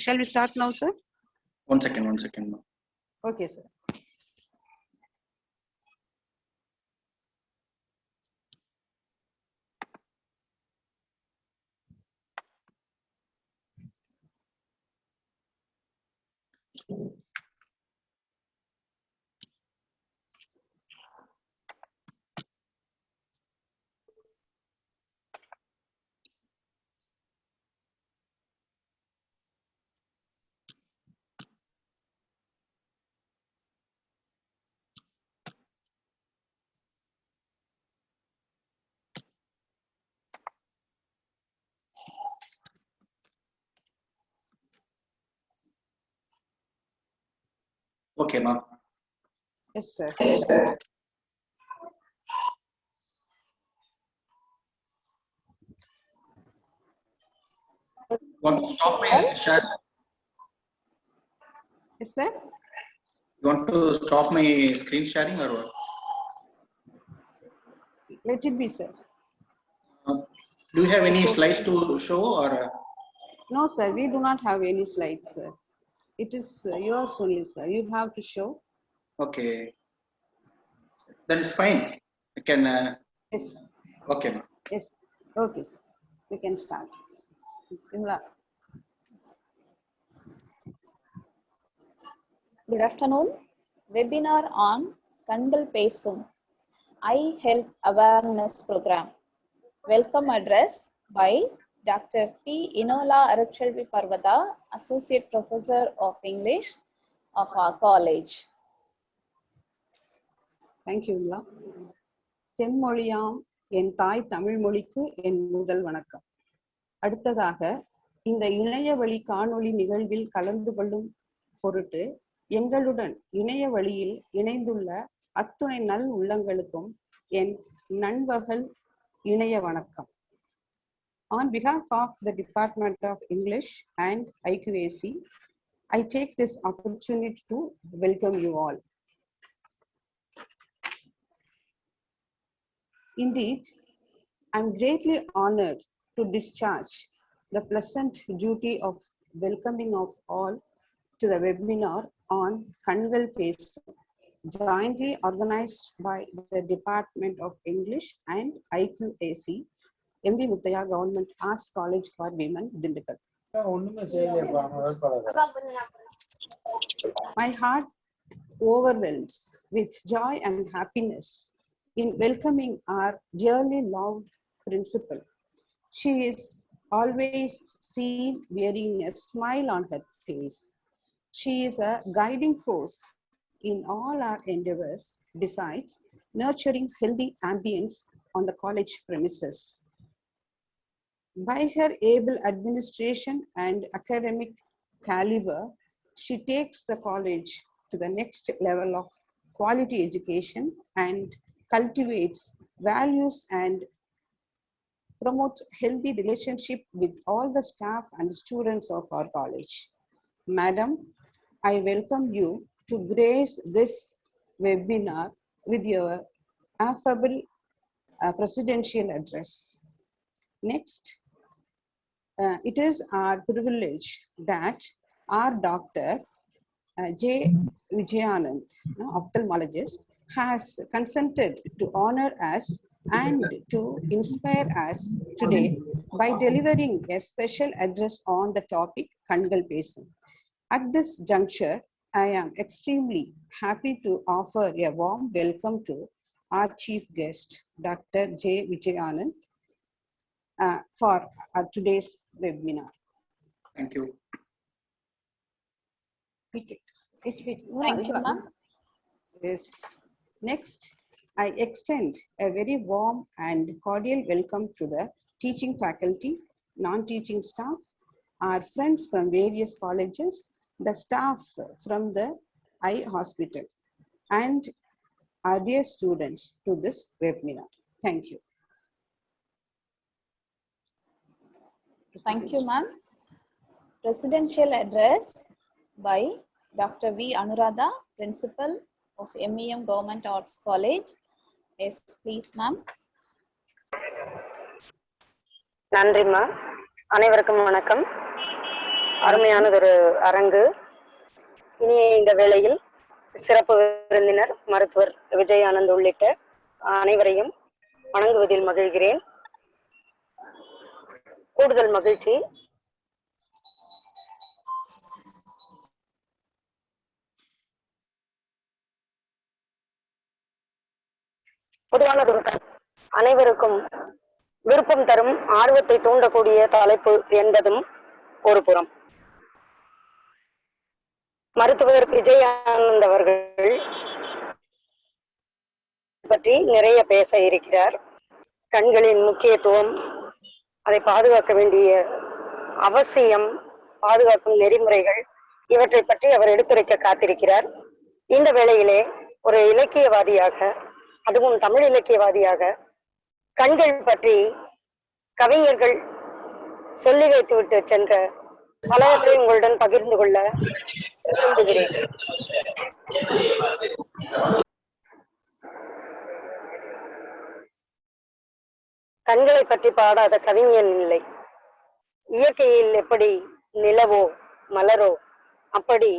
Shall we start now, sir? One second. Okay, sir. Okay, ma'am. Yes, sir. Want to stop my share? Yes, sir. You want to stop my screen sharing or what? Let it be, sir. Do you have any slides to show or? No, sir. We do not have any slides, sir. It is yours only, sir. You have to show. Okay. Then it's fine. I can. Yes. Okay, ma'am. Yes. Okay, sir. We can start. Imla. Good afternoon. Webinar on Kangal Pesum Eye Health Awareness Program. Welcome address by Dr. P. Inola Arachalvi Parvada, Associate Professor of English of our college. Thank you, Imla. செம்மொழியாம் என் தாய் தமிழ் மொழிக்கு என் முதல் வணக்கம். அடுத்ததாக இந்த இணைய வழி காணொளி நிகழ்வில் கலந்து கொள்ளும் பொருட்டு எங்களுடன் இணைய வழியில் இணைந்துள்ள அத்துணை நல் உள்ளங்களுக்கும் என் நண்பகல் இணைய வணக்கம். On behalf of the Department of English and IQAC, I take this opportunity to welcome you all. Indeed, I am greatly honored to discharge the pleasant duty of welcoming of all to the webinar on Kangal Pesum, jointly organized by the Department of English and IQAC, MV Muthaiya Government Arts College for Women, Dindigul. My heart overwhelms with joy and happiness in welcoming our dearly loved principal. She is always seen wearing a smile on her face. She is a guiding force in all our endeavors, besides nurturing healthy ambience on the college premises. By her able administration and academic caliber, she takes the college to the next level of quality education and cultivates values and promotes healthy relationship with all the staff and students of our college. Madam, I welcome you to grace this webinar with your affable presidential address. Next, it is our privilege that our Dr. J. Vijayanand, ophthalmologist, has consented to honor us and to inspire us today by delivering a special address on the topic Kangal Pesum. At this juncture, I am extremely happy to offer a warm welcome to our chief guest, Dr. J. Vijayanand, for today's webinar. Thank you. Thank you, ma'am. Yes. Next, I extend a very warm and cordial welcome to the teaching faculty, non-teaching staff, our friends from various colleges, the staff from the eye hospital, and our dear students to this webinar. Thank you. Thank you, ma'am. Presidential address by Dr. V. Anuradha, Principal of MEM Government Arts College. Yes, please, ma'am. நன்றிம்மா. அனைவருக்கும் வணக்கம். அருமையானதொரு அரங்கு. இனிய இந்த வேளையில் சிறப்பு விருந்தினர் மருத்துவர் விஜய் ஆனந்த் உள்ளிட்ட அனைவரையும் வணங்குவதில் மகிழ்கிறேன். கூடுதல் மகிழ்ச்சி பொதுவானதொரு அனைவருக்கும் விருப்பம் தரும் ஆர்வத்தை தூண்டக்கூடிய தலைப்பு என்பதும் ஒரு புறம். மருத்துவர் விஜய் ஆனந்த் அவர்கள் பற்றி நிறைய பேச இருக்கிறார். கண்களின் முக்கியத்துவம், அதை பாதுகாக்க வேண்டிய அவசியம், பாதுகாக்கும் நெறிமுறைகள், இவற்றை பற்றி அவர் எடுத்துரைக்க காத்திருக்கிறார். இந்த வேளையிலே ஒரு இலக்கியவாதியாக, அதுவும் தமிழ் இலக்கியவாதியாக, கண்கள் பற்றி கவிஞர்கள் சொல்லி வைத்துவிட்டு சென்ற பலவற்றை உங்களுடன் பகிர்ந்து கொள்ள விரும்புகிறேன். கண்களை பற்றி பாடாத கவிஞன் இல்லை. இயற்கையில் எப்படி நிலவோ மலரோ அப்படி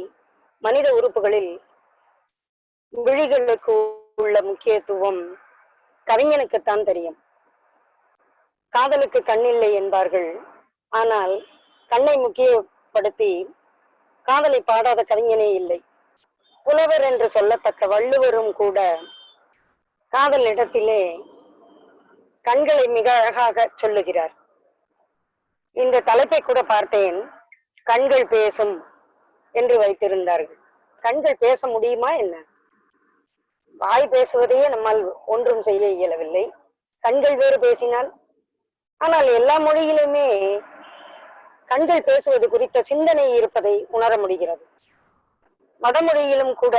மனித உறுப்புகளில் விழிகளுக்கு உள்ள முக்கியத்துவம் கவிஞனுக்குத்தான் தெரியும். காதலுக்கு கண்ணில்லை என்பார்கள். ஆனால் கண்ணை முக்கியப்படுத்தி காதலை பாடாத கவிஞனே இல்லை. புலவர் என்று சொல்லத்தக்க வள்ளுவரும் கூட காதல் இடத்திலே கண்களை மிக அழகாக சொல்லுகிறார். இந்த தலைப்பை கூட பார்த்தேன், கண்கள் பேசும் என்று வைத்திருந்தார்கள். கண்கள் பேச முடியுமா என்ன? வாய் பேசுவதையே நம்மால் ஒன்றும் செய்ய இயலவில்லை, கண்கள் வேறு பேசினால்? ஆனால் எல்லா மொழியிலுமே கண்கள் பேசுவது குறித்த சிந்தனை இருப்பதை உணர முடிகிறது. வடமொழியிலும் கூட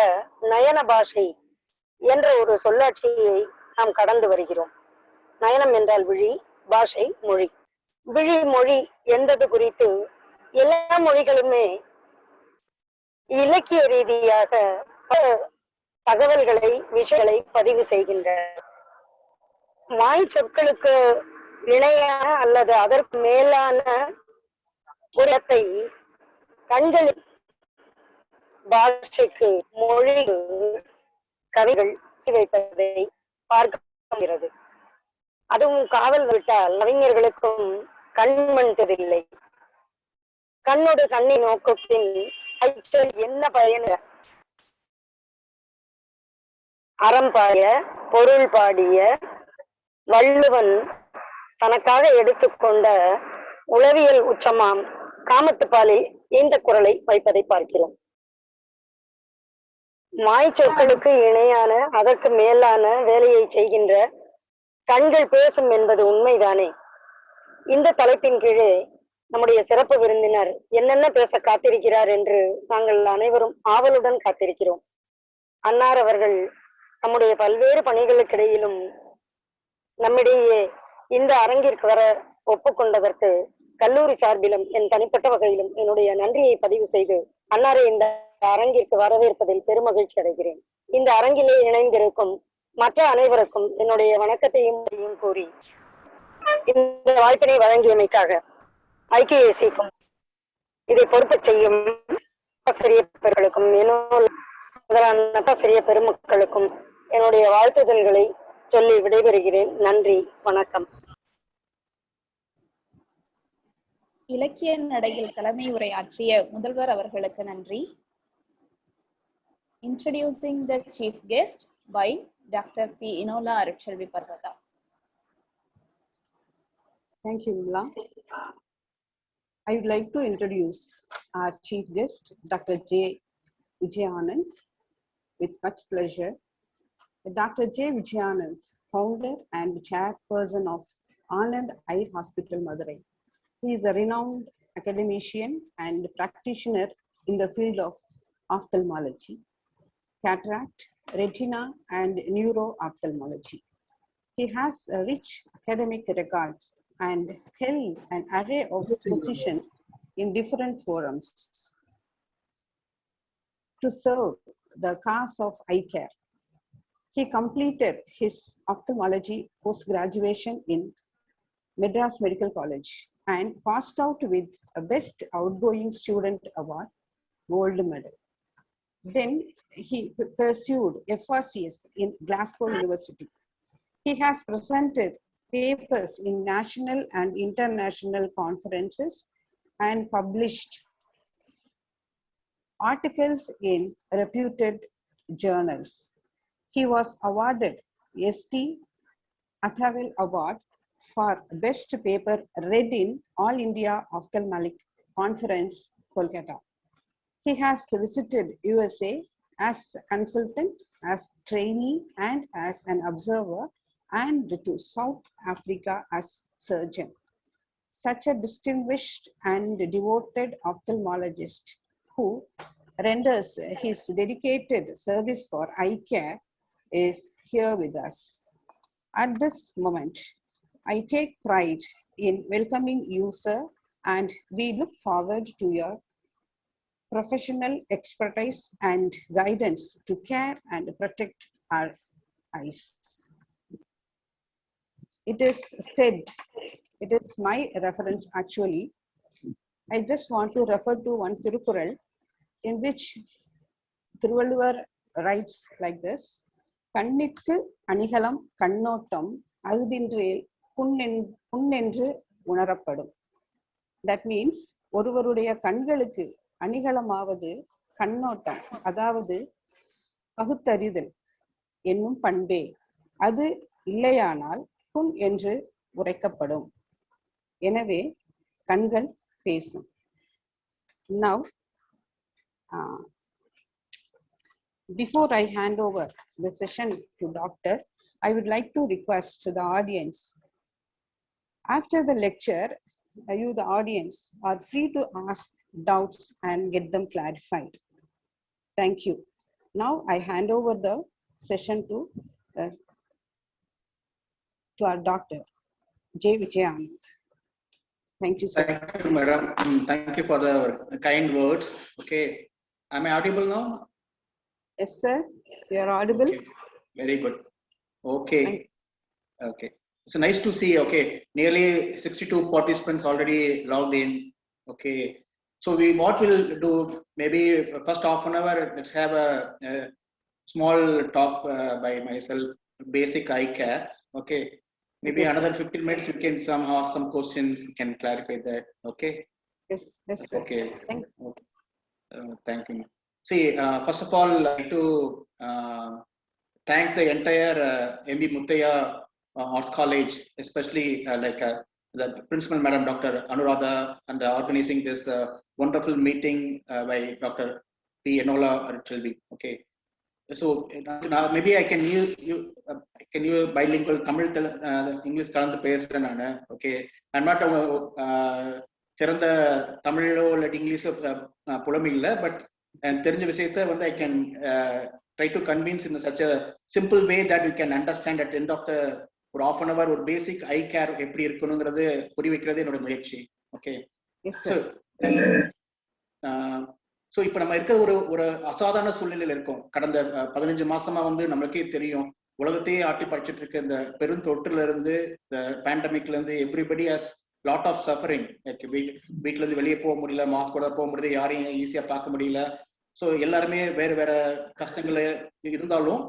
நயன பாஷை என்ற ஒரு சொல்லாட்சியை நாம் கடந்து வருகிறோம். நயனம் என்றால் விழி, பாஷை மொழி. விழி மொழி என்பது குறித்து எல்லா மொழிகளுமே இலக்கிய ரீதியாக தகவல்களை, விஷயங்களை பதிவு செய்கின்றன. வாய் சொற்களுக்கு இணையான அல்லது அதற்கு மேலான ஒரு இடத்தை கண்கள், பாஷைக்கு, மொழிக்கு கவிகள் வைப்பதை பார்க்கிறது. அதுவும் காதல் விட்டால் கவிஞர்களுக்கும் கண்மண் தெரியவில்லை. கண்ணோடு கண்ணை நோக்கத்தின் என்ன பயன்? அறம் பாய பொருள் பாடிய வள்ளுவன் தனக்காக எடுத்துக்கொண்ட உளவியல் உச்சமாம் காமத்துப்பாலில் இந்த குரலை வைப்பதை பார்க்கிறோம். மாய் சொற்களுக்கு இணையான, அதற்கு மேலான வேலையை செய்கின்ற கண்கள் பேசும் என்பது உண்மைதானே? இந்த தலைப்பின் கீழே நம்முடைய சிறப்பு விருந்தினர் என்னென்ன பேச காத்திருக்கிறார் என்று நாங்கள் அனைவரும் ஆவலுடன் காத்திருக்கிறோம். அன்னார் அவர்கள் நம்முடைய பல்வேறு பணிகளுக்கிடையிலும் நம்மிடையே இந்த அரங்கிற்கு வர ஒப்புக்கொண்டதற்கு கல்லூரி சார்பிலும் என் தனிப்பட்ட வகையிலும் என்னுடைய நன்றியை பதிவு செய்து அன்னாரை இந்த அரங்கிற்கு வரவேற்பதில் பெருமகிழ்ச்சி அடைகிறேன். இந்த அரங்கிலே இணைந்திருக்கும் மற்ற அனைவருக்கும் என்னுடைய வணக்கத்தையும் கூறி இந்த வாய்ப்பினை வழங்கியமைக்காக ஐக்கியேசிக்கும் இதை பொறுப்பு செய்யும் ஆசிரியர்களுக்கும் முதலான ஆசிரிய பெருமக்களுக்கும் என்னுடைய வாழ்த்துதல்களை சொல்லி விடைபெறுகிறேன். நன்றி, வணக்கம். இலக்கிய நடையில் தலைமை உரையாற்றிய முதல்வர் அவர்களுக்கு நன்றி. Introducing the chief guest by Dr. P. Inola Arutselvi Parvata. Thank you, Mula. I would like to introduce our chief guest, Dr. J. Vijay Anand, with much pleasure. Dr. J. Vijay Anand, founder and chairperson of Anand Eye Hospital, Madurai. He is a renowned academician and practitioner in the field of ophthalmology, cataract, retina, and neuro-ophthalmology. He has a rich academic records and held an array of positions in different forums to serve the cause of eye care. He completed his ophthalmology post-graduation in Madras Medical College and passed out with a Best Outgoing Student Award, Gold Medal. Then he pursued FRCS in Glasgow University. He has presented papers in national and international conferences and published articles in reputed journals. He was awarded St. Athavel Award for Best Paper read in All India Ophthalmic Conference, Kolkata. He has visited USA as a consultant, as trainee, and as an observer, and to South Africa as surgeon. Such a distinguished and devoted ophthalmologist who renders his dedicated service for eye care is here with us. At this moment, I take pride in welcoming you, sir, and we look forward to your professional expertise and guidance to care and protect our eyes. It is said, it is my reference actually. I just want to refer to one Tirukural in which Thiruvalluvar writes like this: Kannittu anigalam kannottam agudindrel punnendru unarapadum. That means ஒருவருடைய கண்களுக்கு அணிகலமாவது கண்ணோட்டம், அதாவது பகுத்தறிதல் என்னும் பண்பே. அது இல்லையானால் புண் என்று உரைக்கப்படும். எனவே கண்கள் பேசும். Now, before I hand over the session to Doctor, I would like to request to the audience, after the lecture, you, the audience, are free to ask doubts and get them clarified. Thank you. Now I hand over the session to our doctor, J. Vijayanand. Thank you, sir. Thank you, madam. Thank you for the kind words. Okay. Am I audible now? Yes, sir. You are audible. Okay. Very good. Okay. Okay. It's nice to see. Okay. Nearly 62 participants already logged in. Okay. So what we'll do, maybe first half an hour, let's have a small talk by myself, basic eye care. Okay. Maybe yes, another 15 minutes, we can ask some questions, we can clarify that. Okay. Yes, yes, sir. Okay. Thank you. Thank you. See, first of all, I'd like to thank the entire MB Muthaiya Arts College, especially the principal, Madam Dr. Anuradha, and organizing this wonderful meeting by Dr. P. Enola Arichelvi. Okay. So now maybe I can use bilingual Tamil English கலந்து பேசுறேன் நானு. Okay. I'm not சிறந்த தமிழோ இல்ல இங்கிலீஷோ புலமை இல்லை, but தெரிஞ்ச விஷயத்தை வந்து I can try to convince in such a simple way that we can understand at the end of the ஒரு half an hour ஒரு பேசிக் ஐ கேர் எப்படி இருக்கணுங்கிறது புரிய வைக்கிறது என்னோட முயற்சி. ஓகே. ஸோ இப்போ நம்ம இருக்கிற ஒரு அசாதாரண சூழ்நிலையில இருக்கோம். கடந்த 15 மாசமா வந்து நம்மளுக்கே தெரியும், உலகத்தையே ஆட்டி படைச்சிட்டு இருக்க இந்த பெருந்தொற்றுல இருந்து, இந்த பேண்டமிக்ல இருந்து everybody has lot of suffering. வீட்டுல இருந்து வெளியே போக முடியல, மாஸ்கோட போக முடியல, யாரையும் ஈஸியா பார்க்க முடியல. ஸோ எல்லாருமே வேற வேற கஷ்டங்கள் இருந்தாலும்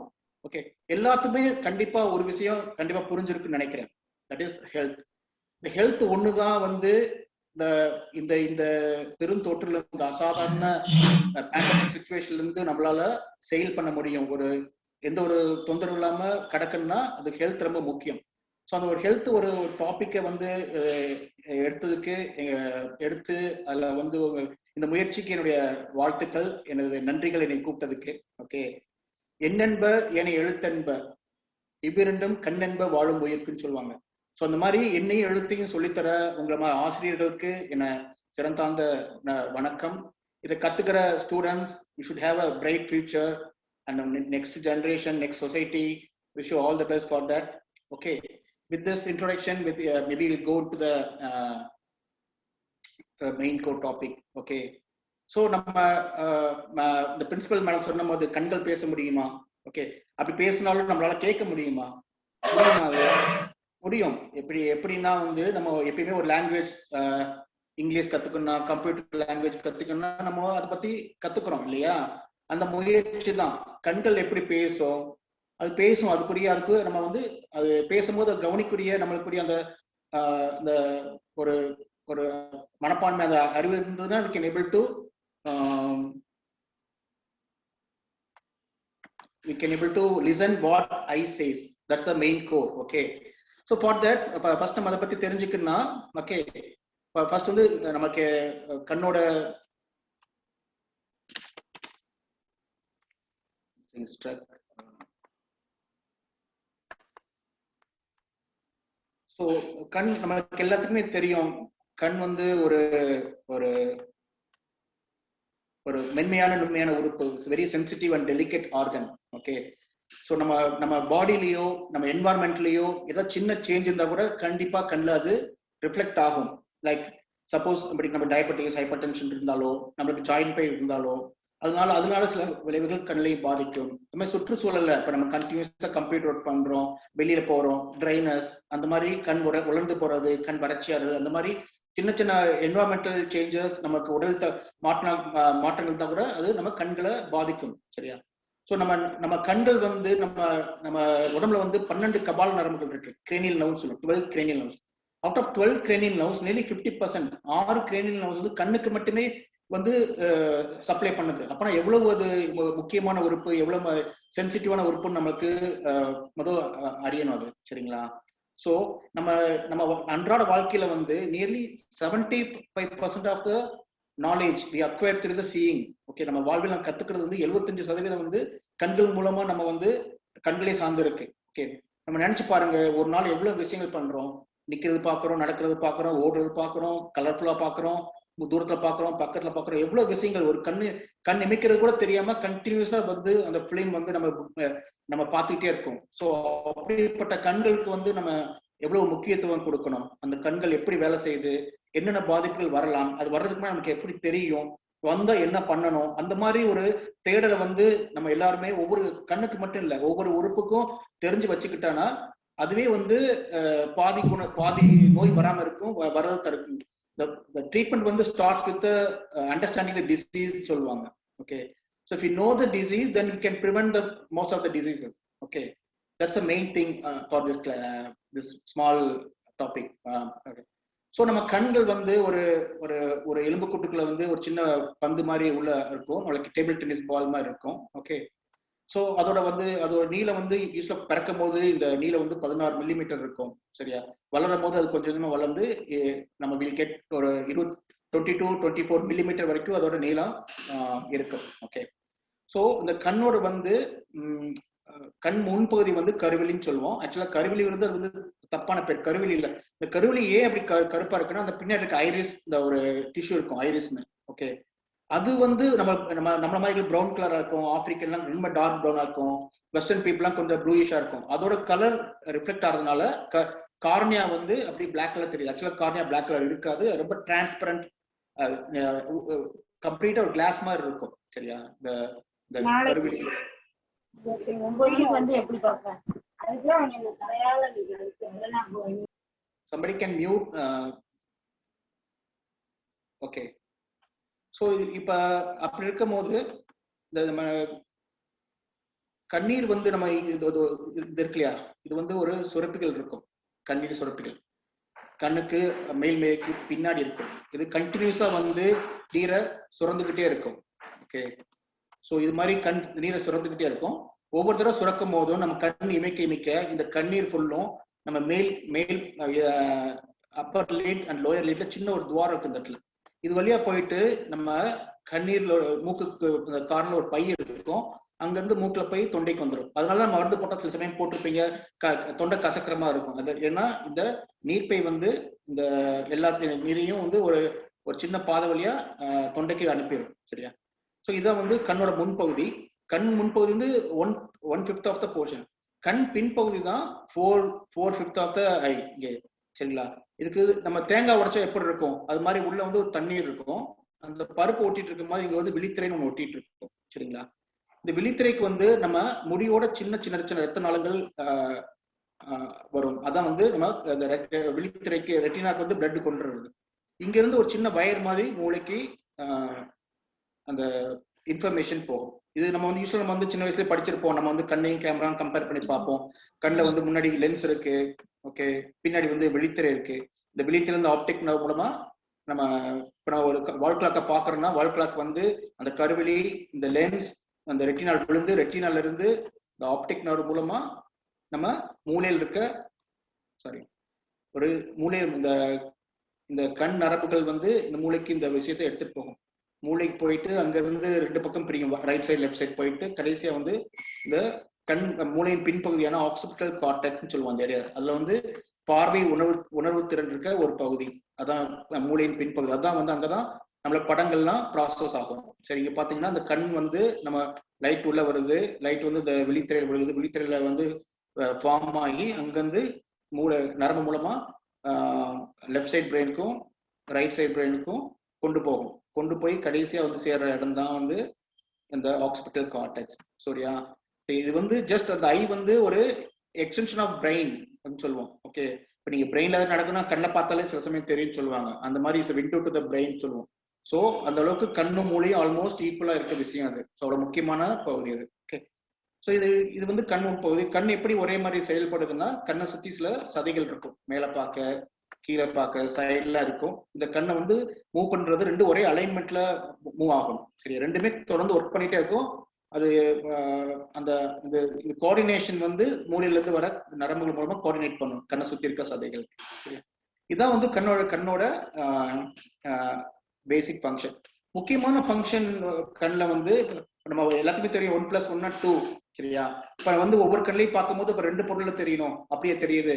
ஓகே, எல்லாத்துக்குமே கண்டிப்பா ஒரு விஷயம் கண்டிப்பா புரிஞ்சிருக்குன்னு நினைக்கிறேன். That is health. இந்த ஹெல்த் ஒண்ணுதான் வந்து இந்த இந்த பெருந்தொற்றுல இந்த அசாதாரண பேண்டமிக் சிச்சுவேஷன்ல இருந்து நம்மளால செயல் பண்ண முடியும். எந்த ஒரு தொந்தரவு இல்லாம கிடக்குன்னா அது ஹெல்த் ரொம்ப முக்கியம். ஸோ அந்த ஒரு ஹெல்த் ஒரு டாபிக்கை வந்து எடுத்து அதுல வந்து இந்த முயற்சிக்கு என்னுடைய வாழ்த்துக்கள், எனது நன்றிகள், என்னை கூப்பிட்டதுக்கு. ஓகே. எண்ணென்ப என எழுத்தென்ப இவ்விரண்டும் கண்ணென்ப வாழும் உயிர்க்குன்னு சொல்லுவாங்க. ஸோ அந்த மாதிரி என்னையும் எழுத்தையும் சொல்லித்தர உங்களை ஆசிரியர்களுக்கு என்ன சிறந்தாழ்ந்த வணக்கம். இதை கத்துக்கிற students, you should have a bright future and next generation, next society. Wish you all the best for that. Okay. With this introduction, maybe we'll go to the main core topic. Okay. So நம்ம the principal madam சொன்ன போது கண்கள் பேச முடியுமா? Okay. அப்படி பேசினாலும் நம்மளால கேட்க முடியுமா? முடியும். எப்படின்னா வந்து நம்ம எப்பயுமே ஒரு லாங்குவேஜ் இங்கிலீஷ் கத்துக்கணும், கம்ப்யூட்டர் லாங்குவேஜ் கத்துக்கணும்னா நம்ம அதை பத்தி கத்துக்கிறோம் இல்லையா? அந்த முயற்சி தான். கண்கள் எப்படி பேசும், அது பேசும், அதுக்கு நம்ம வந்து அது பேசும்போது கவனிக்குரிய நம்மளுக்குரிய அந்த அந்த ஒரு ஒரு மனப்பான்மை, அந்த அறிவு இருந்ததுன்னா we can able to listen what I says. That's the main core. Okay, so for that first நம்ம அதை பத்தி தெரிஞ்சுக்கணும்னா ஓகே, ஃபர்ஸ்ட் வந்து நமக்கு கண்ணோட ஸோ கண் நமக்கு எல்லாத்துக்குமே தெரியும். கண் வந்து ஒரு ஒரு ஒரு மென்மையான நுண்மையான உறுப்பு, very sensitive and delicate organ. Okay, so நம்ம பாடியிலயோ நம்ம என்வாயர்மெண்ட்லயோ ஏதாவது சின்ன சேஞ்ச் இருந்தா கூட கண்டிப்பா கண்ணில் அது ரிஃப்ளெக்ட் ஆகும். லைக் சப்போஸ் நம்ம டயபெட்டிஸ், ஹைப்பர் டென்ஷன் இருந்தாலோ, நம்மளுக்கு ஜாயின்ட் பெயின் இருந்தாலோ, அதனால சில விளைவுகள் கண்ணிலையும் பாதிக்கும். இந்த மாதிரி சுற்றுச்சூழல்ல இப்ப நம்ம கண்டினியூஸா கம்ப்யூட்டர் ஒர்க் பண்றோம், வெளியில போறோம், ட்ரைனஸ், அந்த மாதிரி கண் உலர்ந்து போறது, கண் வறட்சியாறது, அந்த மாதிரி சின்ன சின்ன என்வரான்மெண்டல் சேஞ்சஸ், நமக்கு உடல் மாற்றங்கள் தான் கூட அது நம்ம கண்களை பாதிக்கும். சரியா? ஸோ நம்ம கண்கள் வந்து நம்ம உடம்புல வந்து 12 கபால் நரம்புகள் இருக்கு, கிரேனியல் நர்வ்ஸ் சொல்லுவோம், 12 cranial nerves. Out of 12 cranial nerves nearly 50%, 6 cranial nerves வந்து கண்ணுக்கு மட்டுமே வந்து சப்ளை பண்ணுது. அப்பனா எவ்வளவு அது முக்கியமான உறுப்பு, எவ்வளவு சென்சிட்டிவான உறுப்புன்னு நமக்கு முதல் அறியணும் அது. சரிங்களா? ஸோ நம்ம அன்றாட வாழ்க்கையில வந்து nearly 75% of the knowledge we acquire through the seeing. Okay, நம்ம வாழ்வில் நம்ம கத்துக்கிறது வந்து 75% வந்து கண்கள் மூலமா நம்ம வந்து கண்களே சார்ந்து இருக்கு. ஓகே, நம்ம நினைச்சு பாருங்க, ஒரு நாள் எவ்வளவு விஷயங்கள் பண்றோம். நிக்கிறது பாக்குறோம், நடக்கிறது பாக்குறோம், ஓடுறது பாக்குறோம், கலர்ஃபுல்லா பாக்குறோம், தூரத்துல பாக்குறோம், பக்கத்துல பாக்குறோம், எவ்வளவு விஷயங்கள். ஒரு கண் இமைக்கிறது கூட தெரியாம கண்டினியூஸா வந்து அந்த பிலிம் வந்து நம்ம பார்த்துக்கிட்டே இருக்கோம். ஸோ அப்படிப்பட்ட கண்களுக்கு வந்து நம்ம எவ்வளவு முக்கியத்துவம் கொடுக்கணும், அந்த கண்கள் எப்படி வேலை செய்யுது, என்னென்ன பாதிப்புகள் வரலாம், அது வர்றதுக்கு நமக்கு எப்படி தெரியும், வந்தா என்ன பண்ணணும், அந்த மாதிரி ஒரு தேடலை வந்து நம்ம எல்லாருமே ஒவ்வொரு கண்ணுக்கு மட்டும் இல்லை ஒவ்வொரு உறுப்புக்கும் தெரிஞ்சு வச்சுக்கிட்டானா அதுவே வந்து பாதி நோய் வராம இருக்கும், வர்றது தடுக்கும். The treatment வந்து starts with the understanding the disease சொல்லுவாங்க. Okay, so if you know the disease, then you can prevent the most of the diseases. Okay, that's the main thing for this small topic. Okay, so நம்ம கண்கள் வந்து ஒரு எலும்பு கூட்டுக்குள்ள வந்து ஒரு சின்ன பந்து மாதிரி உள்ள இருக்கும், உங்களுக்கு டேபிள் டென்னிஸ் பால் மாதிரி இருக்கும். ஓகே, ஸோ அதோட நீளம் வந்து யூஸ்வலா பிறக்கும் போது இந்த நீளம் வந்து 16 மில்லிமீட்டர் இருக்கும். சரியா? வளரும் போது அது கொஞ்சம் கொஞ்சமா வளர்ந்து நம்ம வில் கெட் ஒரு 22-24 மில்லிமீட்டர் வரைக்கும் அதோட நீளம் இருக்கும். ஓகே, ஸோ இந்த கண்ணோட வந்து கண் முன்பகுதி வந்து கருவிலின்னு சொல்லுவோம். ஆக்சுவலா கருவிலி வந்து அது வந்து தப்பான பேர், கருவிலி இல்லை. இந்த கருவிலி ஏன் அப்படி கருப்பா இருக்குன்னா, அந்த பின்னாடி இருக்க ஐரிஸ், இந்த ஒரு டிஷ்யூ இருக்கும் ஐரிஸ்னு. ஓகே, அது வந்து நம்ம மாதிரி ப்ரௌன் கலரா இருக்கும், ஆப்பிரிக்கன்லாம் ரொம்ப டார்க் ப்ரௌனா இருக்கும், வெஸ்டர்ன் பீப்புள்லாம் கொஞ்சம் ப்ளூயிஷா இருக்கும். அதோட கலர் ரிஃப்ளெக்ட் ஆகிறதுனால கார்னியா வந்து அப்படி பிளாக் கலர் தெரியுது. ஆக்சுவலா கார்னியா பிளாக் கலர் இருக்காது, ரொம்ப டிரான்ஸ்பரண்ட், கம்ப்ளீட்டா ஒரு கிளாஸ் மாதிரி இருக்கும். சரியா? இந்த Karuvili somebody can mute. Okay, so இப்ப அப்படி இருக்கும் போது இந்த நம்ம கண்ணீர் வந்து நம்ம இது இருக்கு இல்லையா, இது வந்து ஒரு சுரப்பிகள் இருக்கும், கண்ணீர் சுரப்பிகள் கண்ணுக்கு மேல்மேக்கு பின்னாடி இருக்கும். இது கண்டினியூஸா வந்து நீரை சுரந்துகிட்டே இருக்கும். ஓகே, ஸோ இது மாதிரி நீரை சுரந்துகிட்டே இருக்கும். ஒவ்வொரு தடவை சுரக்கும் போதும் நம்ம கண் இமைக்க இந்த கண்ணீர் ஃபுல்லும் நம்ம மேல் அப்பர் லிட் அண்ட் லோயர் லிட்ல சின்ன ஒரு துவாரம் இருக்கு இந்த இடத்துல. இது வழியா போயிட்டு நம்ம கண்ணீர்ல மூக்குக்கு காரணம் ஒரு பை இருக்கும், அங்க இருந்து மூக்குல போய் தொண்டைக்கு வந்துடும். அதனால மருந்து போட்டா சில சமயம் போட்டிருப்பீங்க, தொண்டை கசக்கிரமா இருக்கும். அது ஏன்னா இந்த நீர்ப்பை வந்து இந்த எல்லாத்தையும் நீரையும் வந்து ஒரு சின்ன பாதை வழியா தொண்டைக்கு அனுப்பிடும். சரியா? ஸோ இதான் வந்து கண்ணோட முன்பகுதி. கண் முன்பகுதி வந்து 1/5 ஆஃப் த போர்ஷன். கண் பின்பகுதி தான் 4/5 ஆஃப் த ஐ. இங்கே சரிங்களா? இதுக்கு நம்ம தேங்காய் உடைச்சா எப்படி இருக்கும், அது மாதிரி உள்ள வந்து ஒரு தண்ணீர் இருக்கும், அந்த பருப்பு ஒட்டிட்டு இருக்கும் போது இங்க வந்து விழித்திரைன்னு ஒன்று ஒட்டிட்டு இருக்கும். சரிங்களா? இந்த விழித்திரைக்கு வந்து நம்ம முடியோட சின்ன ரத்த நாளங்கள் வரும். அதான் வந்து நம்ம அந்த விழித்திரைக்கு ரெட்டினாக்கு வந்து பிளட் கொண்டு வருது. இங்க இருந்து ஒரு சின்ன வயர் மாதிரி மூளைக்கு அந்த இன்ஃபர்மேஷன் போகும். இது நம்ம வந்து யூஸ்வலா நம்ம வந்து சின்ன வயசுல படிச்சிருப்போம். நம்ம வந்து கண்ணையும் கேமராவும் கம்பேர் பண்ணி பார்ப்போம். கண்ணில் வந்து முன்னாடி லென்ஸ் இருக்கு, ஓகே, பின்னாடி வந்து விழித்திரை இருக்கு. இந்த விழித்திரை இந்த ஆப்டிக் நர்வ் மூலமா நம்ம இப்போ நான் ஒரு வால் கிளாக்கை பார்க்குறோம்னா வால் கிளாக் வந்து அந்த கருவிழி இந்த லென்ஸ் அந்த ரெட்டினால் விழுந்து ரெட்டினால இருந்து இந்த ஆப்டிக் நர்வ் மூலமா நம்ம மூளையில் இருக்க ஒரு மூளை இந்த கண் நரம்புகள் வந்து இந்த மூளைக்கு இந்த விஷயத்தை எடுத்துட்டு போகும். மூளைக்கு போயிட்டு அங்க இருந்து ரெண்டு பக்கம் பிரியும், ரைட் சைடு லெஃப்ட் சைடு போயிட்டு கடைசியா வந்து இந்த கண் மூளையின் பின்பகுதியான ஆக்சிபிட்டல் கார்டெக்ஸ்ன்னு சொல்லுவாங்க அந்த ஏரியா. அதுல வந்து பார்வை உணர்வு திறன் இருக்க ஒரு பகுதி, அதான் மூளையின் பின்பகுதி. அதான் வந்து அங்கதான் நம்மள படங்கள்லாம் ப்ராசஸ் ஆகும். சரி, இங்க பாத்தீங்கன்னா அந்த கண் வந்து நம்ம லைட் உள்ள வருது, லைட் வந்து இந்த விழித்திரையில் விழுகுது, விழித்திரையில வந்து ஃபார்ம் ஆகி அங்கிருந்து மூளை நரம்பு மூலமா லெஃப்ட் சைட் பிரெயினுக்கும் ரைட் சைட் பிரெயினுக்கும் கொண்டு போய் கடைசியா வந்து சேர்ற இடம் தான் வந்து இந்த ஆக்சிபிட்டல் கார்டெக்ஸ். சரியா? இது வந்து ஜஸ்ட் அந்த ஐ வந்து ஒரு எக்ஸ்டென்ஷன் ஆஃப் பிரெயின் அப்படின்னு சொல்லுவோம். ஓகே, இப்போ நீங்க பிரெயின்ல நடக்குன்னா கண்ணை பார்த்தாலே சில சமயம் தெரியும் சொல்லுவாங்க. அந்த மாதிரி is window to the brain சொல்லுவோம். ஸோ அந்த அளவுக்கு கண்ணும் மூளையும் ஆல்மோஸ்ட் ஈக்குவலா இருக்க விஷயம் அது. ஸோ அவ்வளோ முக்கியமான பகுதி அது. ஓகே, ஸோ இது வந்து கண் பகுதி. கண் எப்படி ஒரே மாதிரி செயல்படுதுன்னா கண்ணை சுத்தி சில சதைகள் இருக்கும், மேலே பார்க்க கீழே பார்க்க சைட்ல இருக்கும். இந்த கண்ணை வந்து மூவ் பண்றது ரெண்டு ஒரே அலைன்மெண்ட்ல மூவ் ஆகும். சரி, ரெண்டுமே தொடர்ந்து ஒர்க் பண்ணிட்டே இருக்கும். அது அந்த இது கோஆர்டினேஷன் வந்து மூளையில இருந்து வர நரம்புகள் மூலமா கோஆர்டினேட் பண்ணும் கண்ணை சுத்தி இருக்க சதைகள். சரி, இதான் வந்து கண்ணோட பேசிக் ஃபங்க்ஷன். முக்கியமான ஃபங்க்ஷன் கண்ணில் வந்து நம்ம எல்லாத்துக்குமே தெரியும் 1+1 2. சரியா? இப்ப வந்து ஒவ்வொரு கண்ணையும் பார்க்கும்போது இப்ப ரெண்டு பொருள்ல தெரியணும் அப்படியே தெரியுது.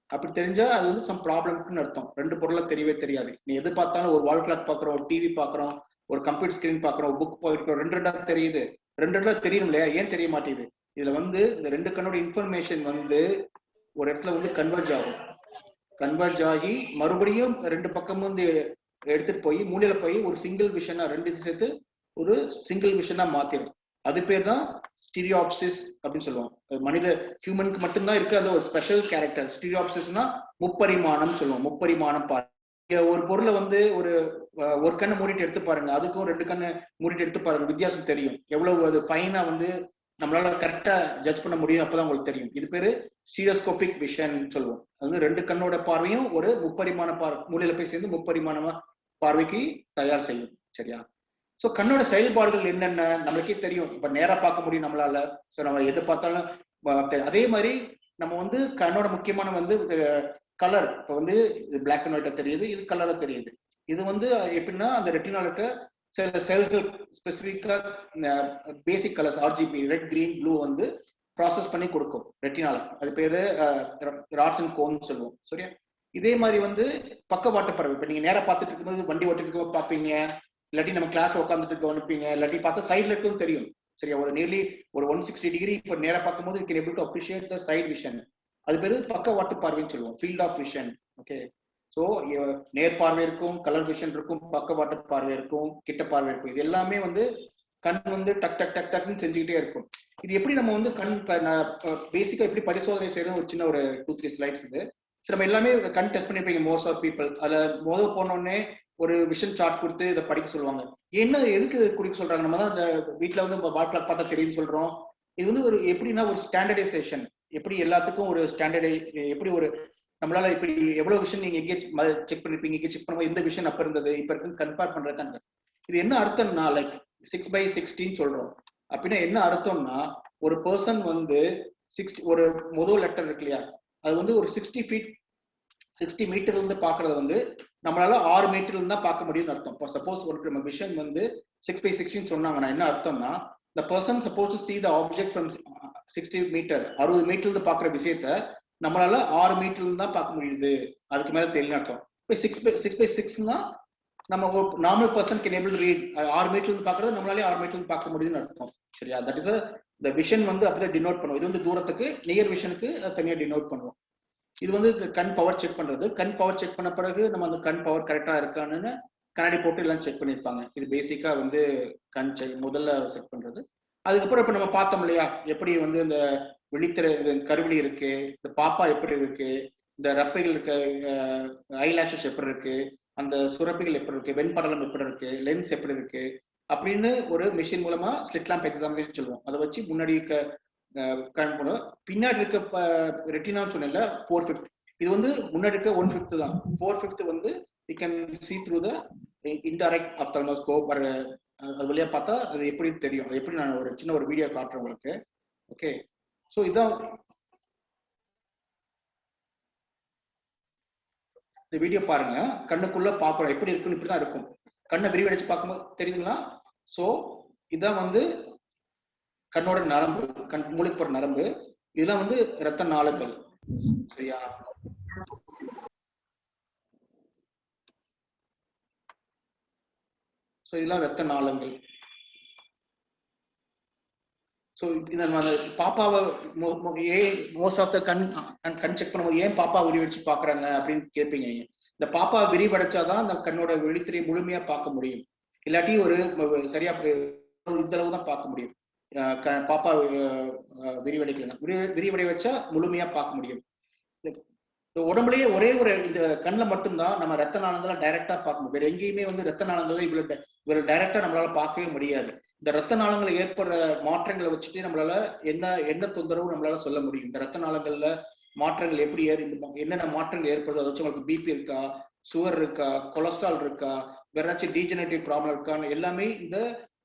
அப்படி தெரிஞ்சா அது வந்து சம் ப்ராப்ளம்னு அர்த்தம். ரெண்டு பொருளை தெரியவே தெரியாது. நீ எது பார்த்தாலும் ஒரு வால் கிளாக் பாக்குறோம், ஒரு டிவி பாக்குறோம், ஒரு கம்ப்யூட்டர் ஸ்கிரீன் பாக்குறோம், புக் போயிட்டு ரெண்டா தெரியுது. ரெண்டா தெரியும் இல்லையா? ஏன் தெரிய மாட்டேங்குது? இதுல வந்து இந்த ரெண்டு கண்ணோட இன்ஃபர்மேஷன் வந்து ஒரு இடத்துல வந்து கன்வர்ஜ் ஆகி மறுபடியும் ரெண்டு பக்கமும் வந்து எடுத்துட்டு போய் மூளையில போய் ஒரு சிங்கிள் விஷனா ரெண்டு சேர்த்து ஒரு சிங்கிள் விஷனா மாத்திரும். அது பேர் தான் ஸ்டீரியோப்சிஸ் அப்படின்னு சொல்லுவோம். மனித ஹியூமனுக்கு மட்டும்தான் இருக்கு அந்த ஒரு ஸ்பெஷல் கேரக்டர். ஸ்டீரியோப்சிஸ்னா முப்பரிமாணம் சொல்லுவோம். முப்பரிமாணம் பாருங்க, ஒரு பொருளை வந்து ஒரு கண்ணை மூடிட்டு எடுத்து பாருங்க, அதுக்கும் ரெண்டு கண்ணை மூடிட்டு எடுத்து பாருங்க, வித்தியாசம் தெரியும். எவ்வளவு அது ஃபைனா வந்து நம்மளால கரெக்டா ஜட்ஜ் பண்ண முடியும், அப்பதான் உங்களுக்கு தெரியும். இது பேரு ஸ்டீரியோஸ்கோபிக் விஷன் சொல்லுவோம். அது ரெண்டு கண்ணோட பார்வையும் ஒரு முப்பரிமாண மூலையில போய் சேர்ந்து முப்பரிமாண பார்வைக்கு தயார் செய்யும். சரியா? ஸோ கண்ணோட செயல்பாடுகள் என்னென்ன நம்மளுக்கே தெரியும். இப்ப நேரா பார்க்க முடியும் நம்மளால. ஸோ நம்ம எது பார்த்தாலும் அதே மாதிரி நம்ம வந்து கண்ணோட முக்கியமான வந்து கலர். இப்போ வந்து இது பிளாக் அண்ட் ஒயிட்டா தெரியுது, இது கலரா தெரியுது. இது வந்து எப்படின்னா அந்த ரெட்டினால இருக்க சில செல்கள் ஸ்பெசிஃபிக்கா basic colours RGB red green blue வந்து ப்ராசஸ் பண்ணி கொடுக்கும் ரெட்டினால. அது பேரு ராட்ஸ் அண்ட் கோன் சொல்லுவோம். சரியா? இதே மாதிரி வந்து பக்கவாட்டு பார்வை. இப்ப நீங்க நேரா பார்த்துட்டு இருக்கும்போது வண்டி ஓட்டிட்டு இருக்கும் பார்ப்பீங்க, இல்லாட்டி நம்ம கிளாஸ் உட்காந்துட்டு கவனிப்பீங்க, இல்லாட்டி பார்த்தா சைட்ல இருக்கும் தெரியும். சரியா? ஒரு நியர்லி ஒரு 160 டிகிரி இப்போ நேரா பார்க்கும்போது can able to appreciate the side vision. அது பேரு பக்கவாட்டு பார்வைன்னு சொல்லுவோம், field of vision. Okay, so நேர் பார்வை இருக்கும், கலர் விஷன் இருக்கும், பக்கவாட்டு பார்வை இருக்கும், கிட்ட பார்வை இருக்கும். இது எல்லாமே வந்து கண் வந்து டக் டக் டக் டக்னு செஞ்சுக்கிட்டே இருக்கும். இது எப்படி நம்ம வந்து கண் பேசிக்கா எப்படி பரிசோதனை செய்யறது ஒரு சின்ன ஒரு 2-3 ஸ்லைட்ஸ் இது. சரி, நம்ம எல்லாமே கண் டெஸ்ட் பண்ணிருப்பீங்க மோஸ்ட் ஆஃப் பீப்புள். அதுல போனோடனே ஒரு விஷன் சார்ட் கொடுத்து இதை படிக்க சொல்லுவாங்க. என்ன எதுக்கு குறிக்க சொல்றாங்க? நம்ம தான் அந்த வீட்டுல வந்து வால் கிளாக் பார்த்தா தெரியும் சொல்றோம். இது வந்து ஒரு எப்படின்னா ஒரு ஸ்டாண்டர்டைசேஷன். எப்படி எல்லாத்துக்கும் ஒரு ஸ்டாண்டர்டை எப்படி ஒரு நம்மளால இப்படி எவ்வளவு விஷயம் நீங்க எங்கே செக் பண்ணிருப்பீங்க, இங்கே செக் பண்ணும்போது எந்த விஷயம் அப்ப இருந்தது இப்ப இருக்குன்னு கம்பேர் பண்றதுதான். இது என்ன அர்த்தம்னா லைக் 6/16 சொல்றோம் அப்படின்னா என்ன அர்த்தம்னா ஒரு பர்சன் வந்து 60 ஒரு முதல் லெட்டர் இருக்கு இல்லையா, அது வந்து ஒரு 60 மீட்டர்ல இருந்து பாக்குறது வந்து நம்மளால 6 மீட்டர்ல இருந்து தான் பார்க்க முடியும்னு அர்த்தம். சப்போஸ் ஒரு நம்ம விஷன் வந்து 6/16 சொன்னாங்கன்னா என்ன அர்த்தம்னா the person supposed to see the object from 60 metre 60 மீட்டர்ல இருந்து பாக்குற விஷயத்த நம்மளால 6 மீட்டர்ல இருந்து தான் பார்க்க முடியுது, அதுக்கு மேல தெரியல அர்த்தம். இப்போ 6/6னா நம்ம normal person can able to read. 6 மீட்டர்ல இருந்து பாக்குறது நம்மளாலே 6 மீட்டர்ல இருந்து பார்க்க முடியுதுன்னு அர்த்தம். சரியா? தட் இஸ் the விஷன் வந்து அப்படியே டினோட் பண்ணுவோம். இது வந்து தூரத்துக்கு நியர் விஷனுக்கு தனியா டினோட் பண்ணுவோம். இது வந்து கண் பவர் செக் பண்றது. கண் பவர் செக் பண்ண பிறகு நம்ம அந்த கண் பவர் கரெக்டா இருக்கான்னு கண்ணாடி போட்டு எல்லாம் செக் பண்ணிருப்பாங்க. இது பேசிக்கா வந்து கண் செக் முதல்ல செக் பண்றது. அதுக்கப்புறம் இப்ப நம்ம பார்த்தோம் இல்லையா எப்படி வந்து இந்த விழித்திரை கருவிழி இருக்கு, இந்த பாப்பா எப்படி இருக்கு, இந்த ரப்பைகள் இருக்க ஐலாஷஸ் எப்படி இருக்கு, அந்த சுரப்பிகள் எப்படி இருக்கு, வெண்படலம் எப்படி இருக்கு, லென்ஸ் எப்படி இருக்கு அப்படின்னு ஒரு மிஷின் மூலமா ஸ்லிட் லாம்ப் எக்ஸாமினேஷன் சொல்லுவோம். அதை வச்சு முன்னாடி இருக்க பின்னாடி இருக்க ரெட்டினான்னு சொன்னேன்ல 4/5, இது வந்து முன்னாடி இருக்க 1/5 தான். 4/5 வந்து we can see through the indirect ophthalmoscope. அது வழியா பார்த்தா அது எப்படி தெரியும், அது எப்படி நான் ஒரு சின்ன ஒரு வீடியோ காட்டுறேன் உங்களுக்கு. ஓகே, ஸோ இதான் இந்த வீடியோ பாருங்க. கண்ணுக்குள்ள பார்க்கணும் எப்படி இருக்குன்னு, இப்படிதான் இருக்கும். கண்ணை விரிவடைச்சு பார்க்கும்போது தெரியுதுங்களா? ஸோ இதான் வந்து கண்ணோட நரம்பு, கண் மூளைக்கு போற நரம்பு. இதெல்லாம் வந்து இரத்த நாளங்கள். சரியா? ஸோ இதெல்லாம் இரத்த நாளங்கள். ஸோ பாப்பாவை மோஸ்ட் ஆஃப் த கண் செக் பண்ணும்போது ஏன் பாப்பா விரிவடைச்சு பாக்குறாங்க அப்படின்னு கேட்பீங்க நீங்க. இந்த பாப்பா விரிவடைச்சாதான் அந்த கண்ணோட விழித்திரையை முழுமையா பார்க்க முடியும். இல்லாட்டி ஒரு சரியா இந்த அளவு தான் பார்க்க முடியும். பாப்பா விரிவடைக்கலாம், விரிவடை வச்சா முழுமையா பார்க்க முடியும். உடம்புலயே ஒரே ஒரு இந்த கண்ணில் மட்டும்தான் நம்ம ரத்த நாளங்களை டைரக்டா பார்க்க முடியும். வேற எங்கேயுமே வந்து ரத்த நாளங்களை இவ்வளவு டைரக்டா நம்மளால பார்க்கவே முடியாது. இந்த ரத்த நாளங்கள் ஏற்படுற மாற்றங்களை வச்சுட்டு நம்மளால என்ன தொந்தரவு நம்மளால சொல்ல முடியும். இந்த ரத்த நாளங்கள்ல மாற்றங்கள் எப்படி என்னென்ன மாற்றங்கள் ஏற்படுது, அதை வச்சு உங்களுக்கு பிபி இருக்கா, சுகர் இருக்கா, கொலஸ்ட்ரால் இருக்கா, வேற ஏதாச்சும் டீஜெனரேட்டிவ் ப்ராப்ளம் இருக்கான்னு எல்லாமே இந்த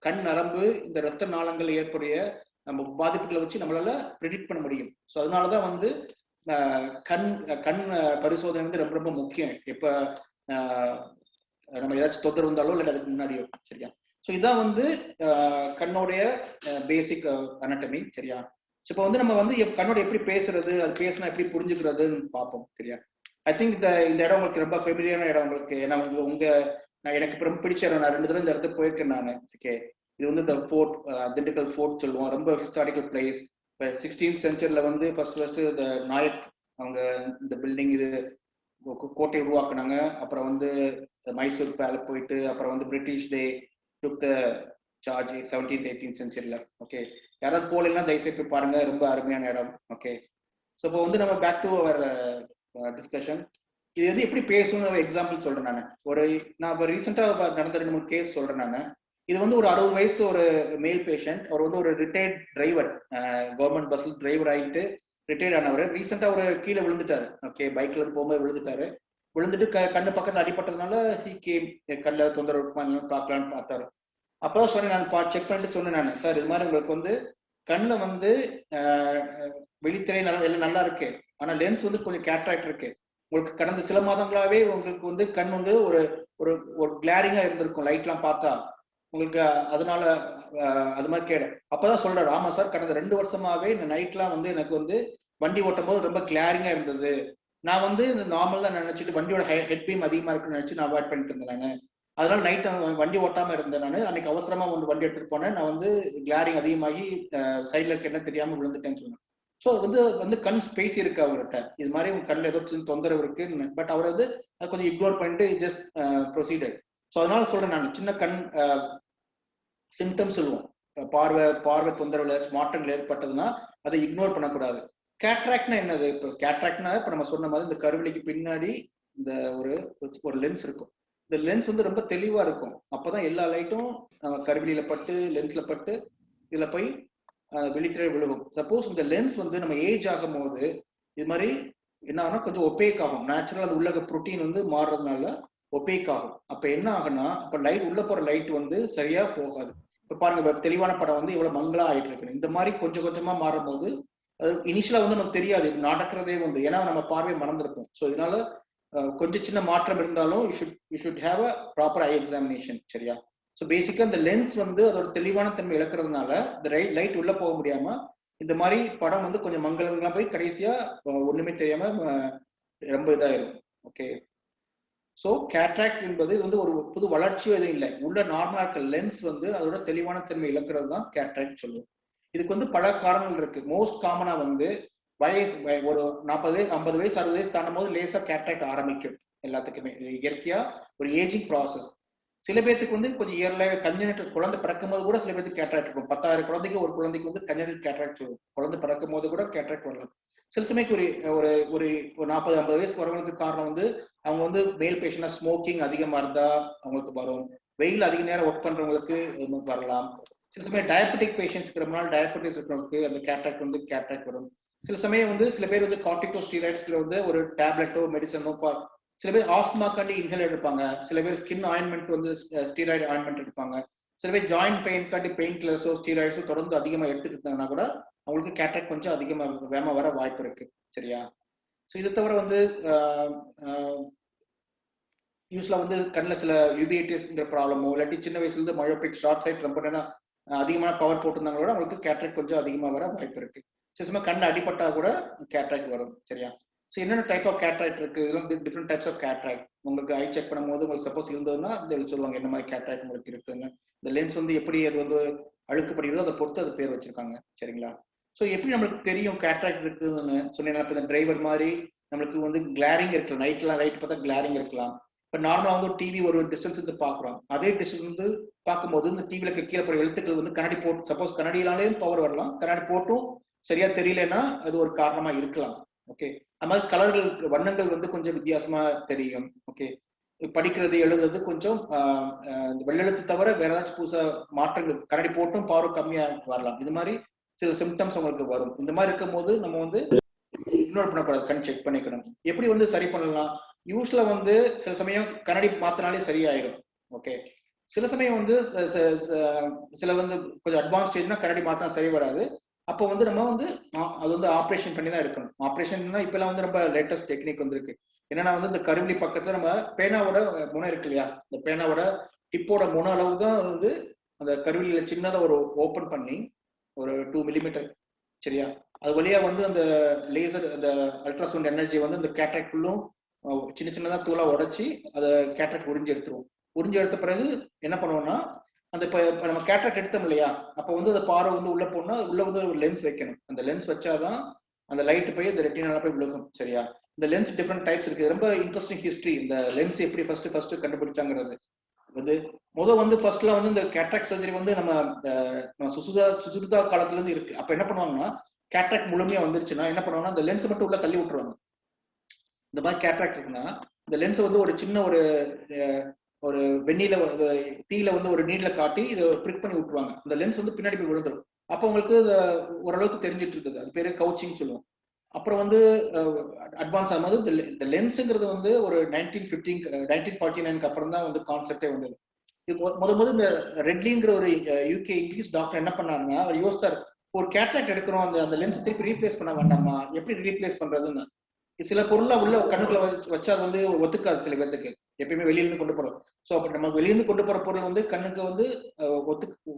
கண் நரம்பு, இந்த ரத்த நாளங்கள் ஏற்படைய நம்ம பாதிப்புகளை வச்சு நம்மளால ப்ரெடிக்ட் பண்ண முடியும். ஸோ அதனாலதான் வந்து கண் பரிசோதனை வந்து ரொம்ப ரொம்ப முக்கியம். எப்ப நம்ம ஏதாச்சும் தொந்தரவு இருந்தாலோ இல்லை அதுக்கு முன்னாடியோ. சரியா? ஸோ இதான் வந்து கண்ணோடைய பேசிக் அனாட்டமி. சரியா? இப்போ வந்து நம்ம வந்து கண்ணோட எப்படி பேசுறது, அது பேசினா எப்படி புரிஞ்சுக்கிறதுன்னு பார்ப்போம். சரியா? ஐ திங்க் இந்த இடம் உங்களுக்கு ரொம்ப ஃபெமிலியரான இடம் உங்களுக்கு. ஏன்னா எனக்கு ரொம்ப பிடிச்ச இடம். நான் 2 தடவை இந்த இடத்துக்கு போயிருக்கேன் நான். ஓகே, இது வந்து இந்த ஃபோர்ட், திண்டுக்கல் ஃபோர்ட் சொல்லுவோம். ரொம்ப ஹிஸ்டாரிக்கல் பிளேஸ். 16th சென்ச்சுரியில வந்து ஃபர்ஸ்ட் இந்த நாயக் அவங்க இந்த பில்டிங் இது கோட்டையை உருவாக்குனாங்க. அப்புறம் வந்து மைசூர் பேலஸ் போயிட்டு அப்புறம் வந்து British they took the charge 17th 18th சென்ச்சுரியில. ஓகே, யாராவது போலாம் தயவுசெய்து போய் பாருங்க, ரொம்ப அருமையான இடம். ஓகே, ஸோ இப்போ வந்து நம்ம பேக் டு அவர் டிஸ்கஷன். இது வந்து எப்படி பேசணும்னு ஒரு எக்ஸாம்பிள் சொல்றேன் நான். நான் இப்போ ரீசெண்டாக நடந்த 2-3 கேஸ் சொல்றேன் நான். இது வந்து ஒரு 60 வயசு ஒரு மேல் பேஷண்ட். அவர் வந்து ஒரு ரிட்டையர்ட் டிரைவர், கவர்மெண்ட் பஸ்ல டிரைவர் ஆகிட்டு ரிட்டையர்ட் ஆனவர். ரீசெண்டா ஒரு கீழே விழுந்துட்டாரு. ஓகே, பைக்ல போகும்போது விழுந்துட்டாரு. விழுந்துட்டு கண்ணு பக்கத்துல அடிப்பட்டதுனால கண்ணில் தொந்தரவு இருக்குமா பார்க்கலான்னு பார்த்தாரு. அப்பதான் சொன்னேன், நான் செக் பண்ணிட்டு சொன்னேன் நான், சார் இது மாதிரி உங்களுக்கு வந்து கண்ணில் வந்து விழித்திரை எல்லாம் நல்லா இருக்கு, ஆனா லென்ஸ் வந்து கொஞ்சம் கேட்ராக்ட் இருக்கு. உங்களுக்கு கடந்த சில மாதங்களாவே உங்களுக்கு வந்து கண் வந்து ஒரு கிளாரிங்கா இருந்திருக்கும் லைட்லாம் பார்த்தா உங்களுக்கு. அதனால அது மாதிரி கேடு. அப்பதான் சொல்றாரு, ஆமா சார், கடந்த 2 வருஷமாவே இந்த நைட்லாம் வந்து எனக்கு வந்து வண்டி ஓட்டும் போது ரொம்ப கிளாரிங்கா இருந்தது. நான் வந்து இந்த நார்மல் தான் நினைச்சிட்டு வண்டியோட ஹெட் பீம் அதிகமா இருக்குன்னு நினைச்சு நான் அவாய்ட் பண்ணிட்டு இருந்தேன் நான். அதனால நைட் வண்டி ஓட்டாம இருந்தேன் நான். அன்னைக்கு அவசரமா வந்து வண்டி எடுத்துட்டு போனேன். நான் வந்து கிளாரிங் அதிகமாகி சைட்ல இருக்க என்ன தெரியாம விழுந்துட்டேன்னு சொன்னேன். ஸோ வந்து கண் ஸ்பேஸ் இருக்கு அவர்கிட்ட, இது மாதிரி உங்க கண்ணில் ஏதோ தொந்தரவு இருக்குன்னு. பட் அவர் வந்து அதை கொஞ்சம் இக்னோர் பண்ணிட்டு ஜஸ்ட் ப்ரொசீடர். ஸோ அதனால சொல்றேன் நான், சின்ன கண் சிம்டம்ஸ் சொல்லுவோம், பார்வை தொந்தரவுல மாற்றங்கள் ஏற்பட்டதுன்னா அதை இக்னோர் பண்ணக்கூடாது. கேட்ராக்ட்னா என்னது? இப்போ கேட்ராக்ட்னா இப்போ நம்ம சொன்ன மாதிரி இந்த கருவிழிக்கு பின்னாடி இந்த ஒரு லென்ஸ் இருக்கும். இந்த லென்ஸ் வந்து ரொம்ப தெளிவா இருக்கும். அப்பதான் எல்லா லைட்டும் கருவிழியில பட்டு லென்ஸ்ல பட்டு இதுல போய் விழித்திரை விழுகும். சப்போஸ் இந்த லென்ஸ் வந்து நம்ம ஏஜ் ஆகும் போது இது மாதிரி என்ன ஆகும்னா கொஞ்சம் ஒப்பேக் ஆகும். நேச்சுரல் அது உள்ள புரோட்டீன் வந்து மாறுறதுனால ஒப்பேக் ஆகும். அப்ப என்ன ஆகுன்னா இப்ப லைட் உள்ள போற லைட் வந்து சரியா போகாது. இப்ப பாருங்க, தெளிவான படம் வந்து இவ்வளவு மங்களா ஆயிட்டு இருக்கு. இந்த மாதிரி கொஞ்சம் கொஞ்சமா மாறும் போது அது இனிஷியலா வந்து நமக்கு தெரியாது இது நடக்கிறதே வந்து, ஏன்னா நம்ம பார்வையை மறந்துருப்போம். ஸோ இதனால கொஞ்சம் சின்ன மாற்றம் இருந்தாலும் you should have a proper I examination. சரியா? ஸோ பேசிக்கா இந்த லென்ஸ் வந்து அதோட தெளிவான தன்மை இழக்கிறதுனால இந்த லைட் உள்ள போக முடியாம இந்த மாதிரி படம் வந்து கொஞ்சம் மங்களங்கள்லாம் போய் கடைசியா ஒண்ணுமே தெரியாம ரொம்ப இதாயிரும். ஓகே, ஸோ கேட்ராக்ட் என்பது இது வந்து ஒரு புது வளர்ச்சியோ எதுவும் இல்லை. உள்ள நார்மலா இருக்க லென்ஸ் வந்து அதோட தெளிவான தன்மை இழக்கிறது தான் கேட்ராக்ட் சொல்லுவோம். இதுக்கு வந்து பல காரணங்கள் இருக்கு. மோஸ்ட் காமனா வந்து வயசு ஒரு 40 வயசு 50 வயசு 60 வயசு தாண்டும் போது லேசா கேட்ராக்ட் ஆரம்பிக்கும் எல்லாத்துக்குமே. இது இயற்கையா ஒரு ஏஜிங் ப்ராசஸ். சில பேருக்கு வந்து கொஞ்சம் இயர்லியாக கன்ஜெனிட்டல் குழந்தை பிறக்கும் போது கூட சில பேருக்கு கேட்ராக்ட் இருக்கும். 10,000 குழந்தைக்கு ஒரு குழந்தைக்கு வந்து கன்ஜெனிட்டல் கேட்ராக்ட் குழந்தை பிறக்கும் போது கூட கேட்ராக்ட் வரலாம். சில சமயக்கு ஒரு ஒரு 40-50 வயசுக்கு வரவங்களுக்கு காரணம் வந்து அவங்க வந்து மேல் பேஷண்டா ஸ்மோக்கிங் அதிகமா இருந்தா அவங்களுக்கு வரும். வெயில் அதிக நேரம் ஒர்க் பண்றவங்களுக்கு வரலாம். சில சமயம் டயபெட்டிக் பேஷண்ட்ஸ்க்கு ரொம்ப நாள் டயபெட்டிஸ் இருக்கிறவங்களுக்கு அந்த கேட்ராக்ட் வந்து கேட்ராக்ட் வரும். சில சமயம் வந்து சில பேர் வந்து கார்டிகோஸ்டீராய்ட்ஸ்ல வந்து ஒரு டேப்லெட்டோ மெடிசனோ, சில பேர் ஆஸ்மாக்காண்டி இன்ஹேலர் எடுப்பாங்க, சில பேர் ஸ்கின் ஆயின்மெண்ட் வந்து ஸ்டீராய்டு ஆயின்மெண்ட் எடுப்பாங்க, சில பேர் ஜாயிண்ட் பெயின்காண்டி பெயின் கில்லர்ஸோ ஸ்டீராய்ட்ஸோ தொடர்ந்து அதிகமா எடுத்துட்டு இருந்தாங்கன்னா கூட அவங்களுக்கு கேட்ராக்ட் கொஞ்சம் அதிகமா வேகமா வர வாய்ப்பு இருக்கு. சரியா? ஸோ இதை தவிர வந்து யூஸ்வலா வந்து கண்ணில் சில யூபிஐடிஸ்ங்கிற ப்ராப்ளமோ இல்லாட்டி சின்ன வயசுல இருந்து மயோபிக் ஷார்ட் சைட் ரொம்ப நேரம் அதிகமான பவர் போட்டிருந்தாங்களோட அவங்களுக்கு கேட்ராக்ட் கொஞ்சம் அதிகமா வர வாய்ப்பு இருக்கு. சில சமயம் கண்ணு அடிபட்டா கூட கேட்ராக்ட் வரும். சரியா? ஸோ என்னென்ன டைப் ஆஃப் கேட்ராக்ட் இருக்கு, இதெல்லாம் டிஃப்ரெண்ட் டைப்ஸ் ஆஃப் கேட்ராக்ட். உங்களுக்கு ஐ செக் பண்ணும்போது உங்களுக்கு சப்போஸ் இருந்ததுன்னா சொல்லுவாங்க என்ன மாதிரி கேட்ராக்ட் உங்களுக்கு இருக்குன்னு. இந்த லென்ஸ் வந்து எப்படி அது வந்து அழுக்கப்படுகிறதோ அதை பொறுத்து அது பேர் வச்சிருக்காங்க. சரிங்களா? ஸோ எப்படி நம்மளுக்கு தெரியும் கேட்ராக்ட் இருக்குதுன்னு சொன்னீங்கன்னா, இப்போ இந்த டிரைவர் மாதிரி நம்மளுக்கு வந்து கிளாரிங் இருக்கலாம், நைட்லாம் லைட் பார்த்தா கிளாரிங் இருக்கலாம். இப்போ நார்மலாக வந்து டிவி ஒரு டிஸ்டன்ஸ் வந்து பார்க்குறோம், அதே டிஸ்டன்ஸ் வந்து பார்க்கும்போது இந்த டிவில கீழே போகிற எழுத்துக்கள் வந்து கண்ணாடி போட்டு, சப்போஸ் கண்ணாடியிலாலேயும் பவர் வரலாம், கண்ணாடி போட்டும் சரியா தெரியலன்னா அது ஒரு காரணமா இருக்கலாம். ஓகே, அது மாதிரி கலர்கள் வண்ணங்கள் வந்து கொஞ்சம் வித்தியாசமா தெரியும். ஓகே, படிக்கிறது எழுதுறது கொஞ்சம் வெள்ளெழுத்து தவிர வேற ஏதாச்சும் புதுசா மாற்றங்கள் கண்ணாடி போட்டும் பவர் கம்மியா வரலாம். இது மாதிரி சில சிம்டம்ஸ் உங்களுக்கு வரும். இந்த மாதிரி இருக்கும் போது நம்ம வந்து இக்னோர் பண்ணக்கூடாது, கண் செக் பண்ணிக்கணும். எப்படி வந்து சரி பண்ணலாம்? யூஸ்வலா வந்து சில சமயம் கண்ணாடி மாத்தினாலே சரியாயிடும். ஓகே, சில சமயம் வந்து சில வந்து கொஞ்சம் அட்வான்ஸ் ஸ்டேஜ்னா கண்ணாடி மாத்தினா சரி வராது. அப்போ வந்து நம்ம வந்து அது வந்து ஆப்ரேஷன் பண்ணி தான் எடுக்கணும். ஆப்ரேஷன்னா இப்பெல்லாம் வந்து ரொம்ப லேட்டஸ்ட் டெக்னிக் வந்திருக்கு. என்னன்னா வந்து இந்த கருவிழி பக்கத்துல நம்ம பேனாவோட முனை இருக்கு இல்லையா, இந்த பேனாவோட டிப்போட முனை அளவு தான் வந்து அந்த கருவிலியில சின்னதா ஒரு ஓப்பன் பண்ணி ஒரு 2 மில்லிமீட்டர், சரியா, அது வழியா வந்து அந்த லேசர் அந்த அல்ட்ராசவுண்ட் எனர்ஜி வந்து அந்த கேட்ராக்ட் ஃபுல்லும் சின்ன சின்னதா தூளா உடைச்சி அதை கேட்ராக்ட் உறிஞ்சி எடுத்துருவோம். உறிஞ்சி எடுத்த பிறகு என்ன பண்ணுவோம்னா, அந்த இப்போ நம்ம கேட்ராக்ட் எடுத்தோம் இல்லையா, அப்போ வந்து அந்த பார்வை வந்து உள்ள போனா உள்ள வந்து ஒரு லென்ஸ் வைக்கணும். அந்த லென்ஸ் வச்சாதான் அந்த லைட் போய் அந்த ரெட்டினால போய் விழுகும். சரியா? இந்த லென்ஸ் டிஃப்ரெண்ட் டைப்ஸ் இருக்கு. ரொம்ப இன்ட்ரெஸ்டிங் ஹிஸ்டரி இந்த லென்ஸ் எப்படி ஃபர்ஸ்ட் கண்டுபிடிச்சாங்கிறது வந்து வந்து ஃபர்ஸ்ட்ல வந்து இந்த கேட்ராக்ட் சர்ஜரி வந்து நம்ம சுசுருதா காலத்துல இருந்து இருக்கு. அப்ப என்ன பண்ணுவாங்கன்னா, கேட்ராக்ட் முழுமையா வந்துருச்சுன்னா என்ன பண்ணுவாங்கன்னா, அந்த லென்ஸ் மட்டும் உள்ள தள்ளி விட்டுருவாங்க. இந்த மாதிரி கேட்ராக்ட் இருக்குன்னா இந்த லென்ஸ் வந்து ஒரு சின்ன ஒரு வெந்நீல தீயில வந்து ஒரு நீட்ல காட்டி இதை பிரிக் பண்ணி விட்டுருவாங்க. அந்த லென்ஸ் வந்து பின்னாடி போய் விழுந்துடும். அப்போ உங்களுக்கு ஓரளவுக்கு தெரிஞ்சிட்டு இருக்குது. அது பேரு கவுச்சிங் சொல்லுவோம். அப்புறம் வந்து அட்வான்ஸ் ஆகும்போது இந்த லென்ஸுங்கிறது வந்து ஒரு 1949 அப்புறம் தான் வந்து கான்செப்டே வந்தது. இது முதல் இந்த ரெட்லிங்கிற ஒரு யூகே இங்கிலீஷ் டாக்டர் என்ன பண்ணாருன்னா, அவர் யோசித்தார், ஒரு கேட்ராக்ட் எடுக்கிறோம், அந்த லென்ஸ் திருப்பி ரீப்ளேஸ் பண்ண வேண்டாமா, எப்படி ரீப்ளேஸ் பண்றதுன்னு. சில பொருளை உள்ள கண்ணுக்குள்ள வச்சா அது வந்து ஒத்துக்காது சில பேருக்கு, எப்பயுமே வெளியிருந்து கொண்டு போறோம். ஸோ அப்படி நம்ம வெளியிருந்து கொண்டு போற பொருள் வந்து கண்ணுக்கு வந்து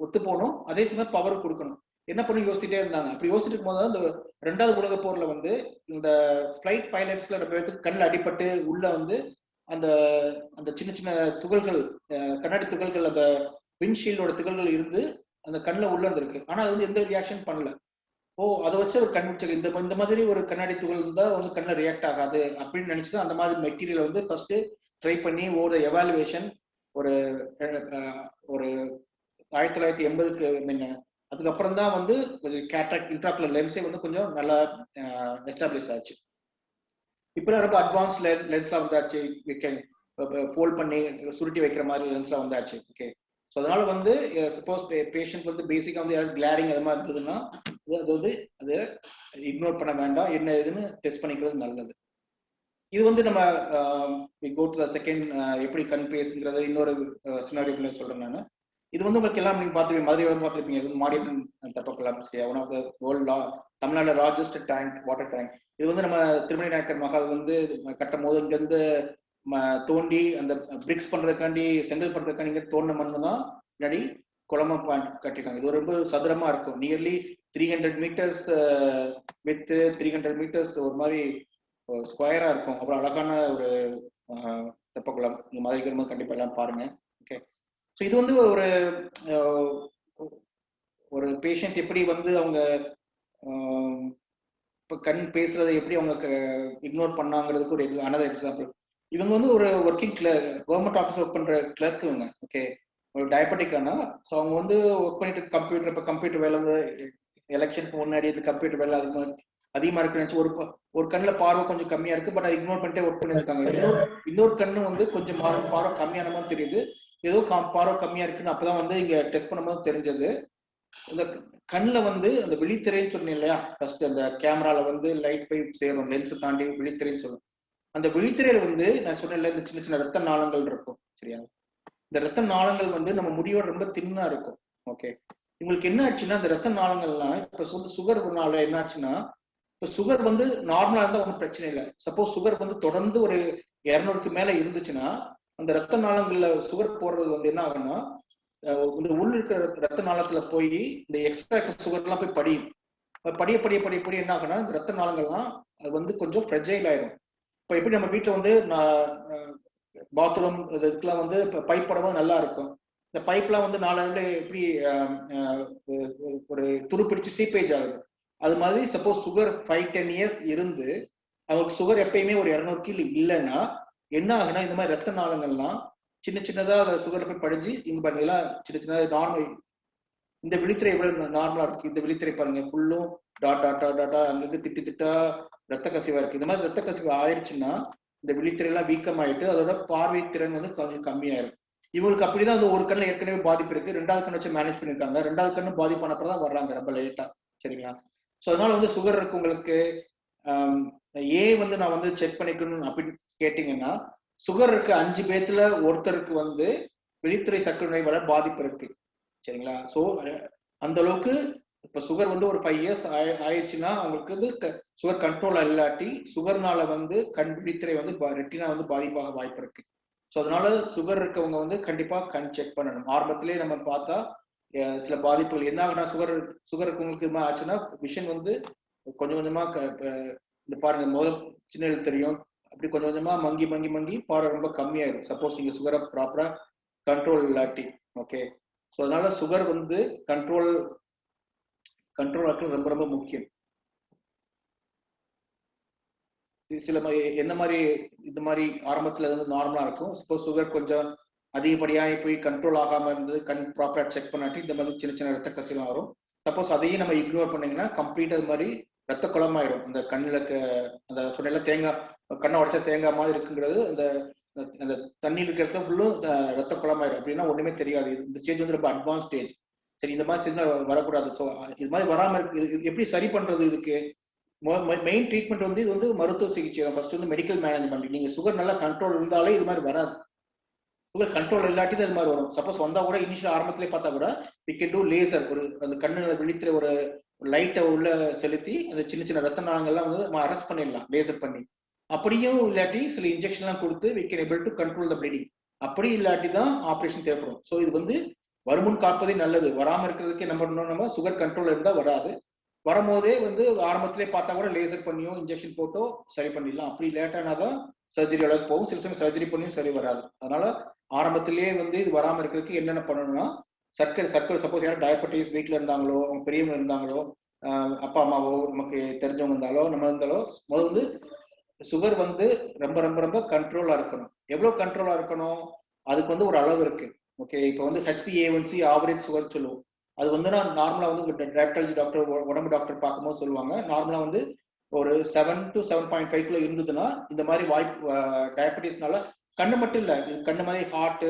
ஒத்து போகணும், அதே சமயம் பவர் கொடுக்கணும். என்ன பண்ணி யோசிச்சுட்டே இருந்தாங்க. அப்படி யோசிச்சுட்டு இருக்கும்போது இந்த 2வது உலக போர்ல வந்து இந்த ஃபிளைட் பைலட்ஸ்ல நம்ம கண்ணில் அடிபட்டு உள்ள வந்து அந்த அந்த சின்ன சின்ன துகள்கள், கண்ணாடி துகள்கள், அந்த விண்ட்ஷீல்டோட துகள்கள் இருந்து அந்த கண்ணில் உள்ள இருந்திருக்கு. ஆனா அது வந்து எந்த ரியாக்ஷன் பண்ணல. அதை வச்சு ஒரு கண்டுபிடிச்சது, இந்த மாதிரி ஒரு கண்ணாடி துகள் இருந்தா வந்து கண்ணில் ரியாக்ட் ஆகாது அப்படின்னு நினைச்சுதான் அந்த மாதிரி மெட்டீரியல் வந்து ஃபர்ஸ்ட் ட்ரை பண்ணி ஒரு எவாலுவேஷன் ஒரு 1980க்கு முன்ன, அதுக்கப்புறம் தான் வந்து கேட்ராக்ட் இன்ட்ராகுலர் லென்ஸே வந்து கொஞ்சம் நல்லா எஸ்டாப்ளிஷ் ஆச்சு. இப்பெல்லாம் ரொம்ப அட்வான்ஸ் லென்ஸ்லாம் வந்தாச்சு, ஃபோல்ட் பண்ணி சுருட்டி வைக்கிற மாதிரி லென்ஸ்லாம் வந்தாச்சு. ஓகே, ஸோ அதனால வந்து சப்போஸ் பேஷண்ட் வந்து பேசிக்காக வந்து யாராவது கிளாரிங் அது மாதிரி இருந்ததுன்னா அது வந்து அதை இக்னோர் பண்ண வேண்டாம், என்ன இதுன்னு டெஸ்ட் பண்ணிக்கிறது நல்லது. இது வந்து நம்ம கோ டு த செகண்ட், எப்படி கண் பேசுங்கிறது இன்னொரு சினாரியோ சொல்றேன் நான். இது வந்து உங்களுக்கு எல்லாம் நீங்க பார்த்துருப்பீங்க, மதுரையோட பார்த்துருப்பீங்க. இது மாரியம்மன் தெப்பக்குளம், சரியா, one of the world Tamil Nadu largest tank, water tank. இது வந்து நம்ம திருமணி நாயக்கர் மகால் வந்து கட்டும் போது இங்கிருந்து தோண்டி அந்த பிரிக்ஸ் பண்றதுக்காண்டி செங்கல் பண்றதுக்காண்டி தோண்டின மண்ணு தான் முன்னாடி குளமா கட்டிருக்காங்க. இது ரொம்ப சதுரமா இருக்கும், நியர்லி 300 மீட்டர்ஸ் வித் 300 மீட்டர்ஸ் ஒரு மாதிரி ஸ்கொயரா இருக்கும். அப்புறம் அழகான ஒரு தெப்பக்குளம். இந்த மாதிரி இருக்கும்போது கண்டிப்பா எல்லாம் பாருங்க. ஓகே, ஸோ இது வந்து ஒரு பேஷண்ட் எப்படி வந்து அவங்க இப்போ கண் பேசுறதை எப்படி அவங்க இக்னோர் பண்ணாங்கிறதுக்கு ஒரு அனதர் எக்ஸாம்பிள். இவங்க வந்து ஒரு ஒர்க்கிங் கவர்மெண்ட் ஆஃபீஸ் ஒர்க் பண்ற கிளர்க் இவங்க. ஓகே, ஒரு டயபெட்டிக்கானா. ஸோ அவங்க வந்து ஒர்க் பண்ணிட்டு கம்ப்யூட்டர், இப்போ கம்ப்யூட்டர் வேலை எலெக்ஷனுக்கு முன்னாடி இந்த கம்ப்யூட்டர் வேலை அதிகமா இருக்குன்னு ஒரு கண்ணில் பார்வை கொஞ்சம் கம்மியா இருக்கு, பட் அதை இக்னோர் பண்ணிட்டே ஒர்க் பண்ணிருக்காங்க. இன்னொரு கண்ணு வந்து கொஞ்சம் பார்வை கம்மியான மாதிரி தெரியுது. ஏதோ பார்வை கம்மியா இருக்குன்னு அப்பதான் வந்து இங்க டெஸ்ட் பண்ணும்போது தெரிஞ்சது. இந்த கண்ணில் வந்து அந்த விழித்திரைன்னு சொன்னேன் இல்லையா, ஃபர்ஸ்ட் அந்த கேமரால வந்து லைட் போய் சேரும், லென்ஸ் தாண்டி விழித்திரைன்னு சொல்லும். அந்த விழித்திரையில வந்து நான் சொன்னேன்ல, இந்த சின்ன சின்ன ரத்த நாளங்கள் இருக்கும். சரியா, இந்த ரத்த நாளங்கள் வந்து நம்ம முடியோட ரொம்ப தின்னா இருக்கும். ஓகே, உங்களுக்கு என்ன ஆச்சுன்னா அந்த ரத்த நாளங்கள்லாம் இப்ப வந்து சுகர்னால என்ன ஆச்சுன்னா, இப்ப சுகர் வந்து நார்மலா இருந்தா ஒன்றும் பிரச்சனை இல்லை. சப்போஸ் சுகர் வந்து தொடர்ந்து ஒரு 200க்கு மேல இருந்துச்சுன்னா அந்த ரத்த நாளங்கள்ல சுகர் போடுறது வந்து என்ன ஆகும்னா, இந்த உள்ள இருக்கிற ரத்த நாளத்துல போய் இந்த எக்ஸ்ட்ரா சுகர் எல்லாம் போய் படியும். படிய படிய படிய படிய என்ன ஆகும்னா இந்த ரத்த நாளங்கள்லாம் அது வந்து கொஞ்சம் ஃப்ரெஜைல் ஆயிடும். இப்ப எப்படி நம்ம வீட்டுல வந்து பாத்ரூம் இதுக்கெல்லாம் வந்து பைப் போடும்போது நல்லா இருக்கும். இந்த பைப்லாம் வந்து நாளையில எப்படி ஒரு துருப்பிடிச்சு சீப்பேஜ் ஆகுது. அது மாதிரி சப்போஸ் சுகர் 5-10 இயர்ஸ் இருந்து அவங்களுக்கு சுகர் எப்பயுமே ஒரு 200 கீழே இல்லைன்னா என்ன ஆகுனா, இந்த மாதிரி ரத்த நாளங்கள்லாம் சின்ன சின்னதா சுகர் போய் படிஞ்சு இங்க பாருங்களா, சின்ன சின்னதா நார்மல் இந்த விழித்திரை எவ்வளவு நார்மலா இருக்கு. இந்த விழித்திரை பாருங்க, ஃபுல்லும் டாட் டாட்டா டாட்டா அங்கங்க திட்டு திட்டா ரத்த கசிவா இருக்கு. இந்த மாதிரி ரத்த கசிவு ஆயிடுச்சுன்னா இந்த விழித்திரை எல்லாம் வீக்கம் ஆயிட்டு அதோட பார்வை திறன் வந்து கொஞ்சம் கம்மியாயிரும். இவங்களுக்கு அப்படிதான் வந்து ஒரு கண்ணுல ஏற்கனவே பாதிப்பு இருக்கு, 2வது கண்ணு வச்சு மேனேஜ் பண்ணிருக்காங்க. 2வது கண்ணு பாதிப்பானப்பதான் வர்றாங்க ரொம்ப லேட்டா. சரிங்களா, ஸோ அதனால வந்து சுகர் இருக்கு உங்களுக்கு. ஏன் வந்து நான் வந்து செக் பண்ணிக்கணும் அப்படின்னு கேட்டீங்கன்னா, சுகர் இருக்கு 5 பேத்துல ஒருத்தருக்கு வந்து விழித்திரை சர்க்கரை நோய் வர பாதிப்பு இருக்கு. சரிங்களா, ஸோ அந்த அளவுக்கு இப்ப சுகர் வந்து ஒரு 5 இயர்ஸ் ஆயிடுச்சுன்னா அவங்களுக்கு வந்து சுகர் கண்ட்ரோல் இல்லாட்டி சுகர்னால வந்து கண் விழித்திரை வந்து ரெட்டினா வந்து பாதிப்பாக வாய்ப்பு இருக்கு. ஸோ அதனால சுகர் இருக்கவங்க வந்து கண்டிப்பா கண் செக் பண்ணணும். ஆரம்பத்திலேயே நம்ம பார்த்தா சில பாதிப்புகள் என்ன ஆகுனா, சுகர் இருக்கவங்களுக்கு இது ஆச்சுன்னா விஷன் வந்து கொஞ்சம் கொஞ்சமா இந்த பாருங்க, முதல் சின்ன தெரியும், அப்படி கொஞ்சம் கொஞ்சமா மங்கி மங்கி மங்கி பார்வை ரொம்ப கம்மியாயிரும் சப்போஸ் நீங்க சுகரை ப்ராப்பரா கண்ட்ரோல் இல்லாட்டி. ஓகே, ஸோ அதனால சுகர் வந்து கண்ட்ரோல் ஆக்குறது ரொம்ப ரொம்ப முக்கியம். சில என்ன மாதிரி இந்த மாதிரி ஆரம்பத்துல வந்து நார்மலா இருக்கும். சப்போஸ் சுகர் கொஞ்சம் அதிகப்படியாக போய் கண்ட்ரோல் ஆகாம இருந்து கண் ப்ராப்பரா செக் பண்ணாட்டி இந்த மாதிரி சின்ன சின்ன ரத்த கசிலாம் வரும். சப்போஸ் அதையும் நம்ம இக்னோர் பண்ணீங்கன்னா கம்ப்ளீட் அது மாதிரி ரத்த குளமாயிரும். அந்த கண்ணுல அந்த சொன்ன தேங்காய், கண்ணை உடைச்சா தேங்காய் மாதிரி இருக்குங்கிறது அந்த அந்த தண்ணீர் இருக்கிறதுல ஃபுல்லும் ரத்த குளமாயிரும். அப்படின்னா ஒண்ணுமே தெரியாது. இந்த ஸ்டேஜ் வந்து ரொம்ப அட்வான்ஸ் ஸ்டேஜ். சரி, இந்த மாதிரி ஸ்டேஜ் வரக்கூடாது. ஸோ இது மாதிரி வராம இருக்கு. எப்படி சரி பண்றது? இதுக்கு மெயின் ட்ரீட்மெண்ட் வந்து இது வந்து மருத்துவ சிகிச்சை தான். ஃபர்ஸ்ட் வந்து மெடிக்கல் மேனேஜ்மெண்ட். நீங்க சுகர் நல்லா கண்ட்ரோல் இருந்தாலே இது மாதிரி வராது. சுகர் கண்ட்ரோல் இல்லாட்டி அது மாதிரி வரும். சப்போஸ் வந்தா கூட இனிஷியல் ஆரம்பத்திலே பார்த்தா கூட we can do லேசர். ஒரு அந்த கண்ணு விழித்திர ஒரு லைட்டை உள்ள செலுத்தி அந்த சின்ன சின்ன ரத்த நாளங்கள்லாம் வந்து நம்ம அரெஸ்ட் பண்ணிடலாம் லேசர் பண்ணி. அப்படியும் இல்லாட்டி சில இன்ஜெக்ஷன்லாம் கொடுத்து we can able to control the bleeding. அப்படி இல்லாட்டி தான் ஆப்ரேஷன் தேவைப்படும். ஸோ இது வந்து வருமுன் காப்பதே நல்லது. வராம இருக்கிறதுக்கு என்ன பண்ணணும், நம்ம சுகர் கண்ட்ரோல் இருந்தா வராது. வரும்போதே வந்து ஆரம்பத்திலே பார்த்தா கூட லேசர் பண்ணியோ இன்ஜெக்ஷன் போட்டோ சரி பண்ணிடலாம். அப்படி லேட்டானாதான் சர்ஜரி அளவுக்கு போகும். சில சமயம் சர்ஜரி பண்ணியும் சரி வராது. அதனால ஆரம்பத்திலேயே வந்து இது வராம இருக்கிறதுக்கு என்னென்ன பண்ணணும்னா, சர்க்கரை சப்போஸ் யாரும் டயபெட்டிஸ் வீட்டுல இருந்தாங்களோ, அவங்க பெரியவங்க இருந்தாங்களோ, அப்பா அம்மாவோ நமக்கு தெரிஞ்சவங்க இருந்தாலோ நம்ம இருந்தாலோ முதல் வந்து சுகர் வந்து ரொம்ப ரொம்ப ரொம்ப கண்ட்ரோலா இருக்கணும். எவ்வளவு கண்ட்ரோலா இருக்கணும், அதுக்கு வந்து ஒரு அளவு இருக்கு. ஓகே, இப்போ வந்து HbA1c ஆவரேஜ் சுகர் சொல்லுவோம். அது வந்து நான் நார்மலா வந்து டயபெட்டாலஜி டாக்டர், உடம்பு டாக்டர் பார்க்கும்போது சொல்லுவாங்க, நார்மலா வந்து ஒரு 7 to 7.5 இருந்ததுன்னா இந்த மாதிரி வாய்ப்பு டயபெட்டிஸ்னால கண்ணு மட்டும் இல்ல, கண்ணு மாதிரி ஹார்ட்,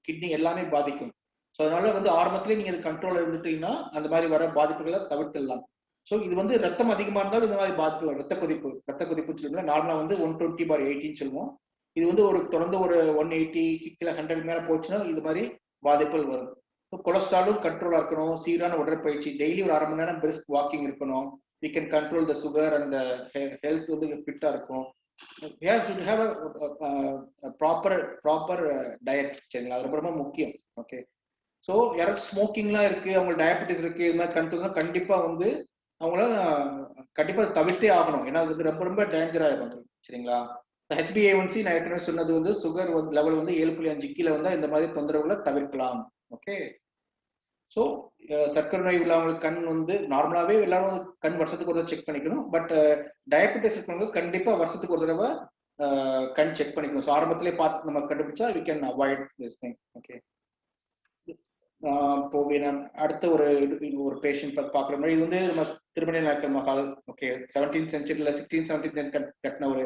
கிட்னி எல்லாமே பாதிக்கும். ஸோ அதனால வந்து ஆரம்பத்திலேயே நீங்க கண்ட்ரோல் இருந்துட்டீங்கன்னா அந்த மாதிரி வர பாதிப்புகளை தவிர்த்திடலாம். ஸோ இது வந்து ரத்தம் அதிகமா இருந்தாலும் இந்த மாதிரி பாதிப்பு, ரத்த கொதிப்பு சொல்லுவோம். நார்மலா வந்து 120/80 சொல்லுவோம். இது வந்து ஒரு தொடர்ந்து ஒரு 180 100 மேல போச்சுன்னா இது மாதிரி பாதிப்புகள் வரும். கொலஸ்ட்ராலும் கண்ட்ரோலா இருக்கணும். சீரான உடற்பயிற்சி, டெய்லி ஒரு 1/2 மணி நேரம் பிரிஸ்க் வாக்கிங் இருக்கணும். we can control the sugar and the health வந்து ஃபிட்டா இருக்கும். should have a proper diet. சரிங்களா, அது ரொம்ப ரொம்ப முக்கியம். ஓகே, ஸோ யாராச்சும் ஸ்மோக்கிங்லாம் இருக்கு, அவங்க டயபெட்டிஸ் இருக்கு, இது மாதிரி கண்ட்ரோல் கண்டிப்பா வந்து அவங்கள கண்டிப்பா தவிர்த்தே ஆகணும். ஏன்னா அது வந்து ரொம்ப ரொம்ப டேஞ்சர் ஆயிடும். சரிங்களா, HbA1c நான் ஏற்கனவே சொன்னது வந்து சுகர் லெவல் வந்து 7.5 கீழே வந்தா இந்த மாதிரி தொந்தரவுகளை தவிர்க்கலாம். ஓகே, ஸோ சர்க்கரை நோய் உள்ளவங்களுக்கு கண் வந்து நார்மலாவே எல்லாரும் கண் வருஷத்துக்கு ஒரு தடவை செக் பண்ணிக்கணும். பட் டயபெட்டிஸ் இருக்கவங்க கண்டிப்பா வருஷத்துக்கு ஒரு தடவை கண் செக் பண்ணிக்கணும். ஸோ ஆரம்பத்திலே பார்த்து நம்ம கண்டுபிடிச்சா we can avoid this thing. Okay, இப்போ அடுத்த ஒரு பேஷண்ட் பார்க்குற மாதிரி, இது வந்து நம்ம திருமண Nayakkar Mahal. Okay, 17th century 16th 17th கட்டின ஒரு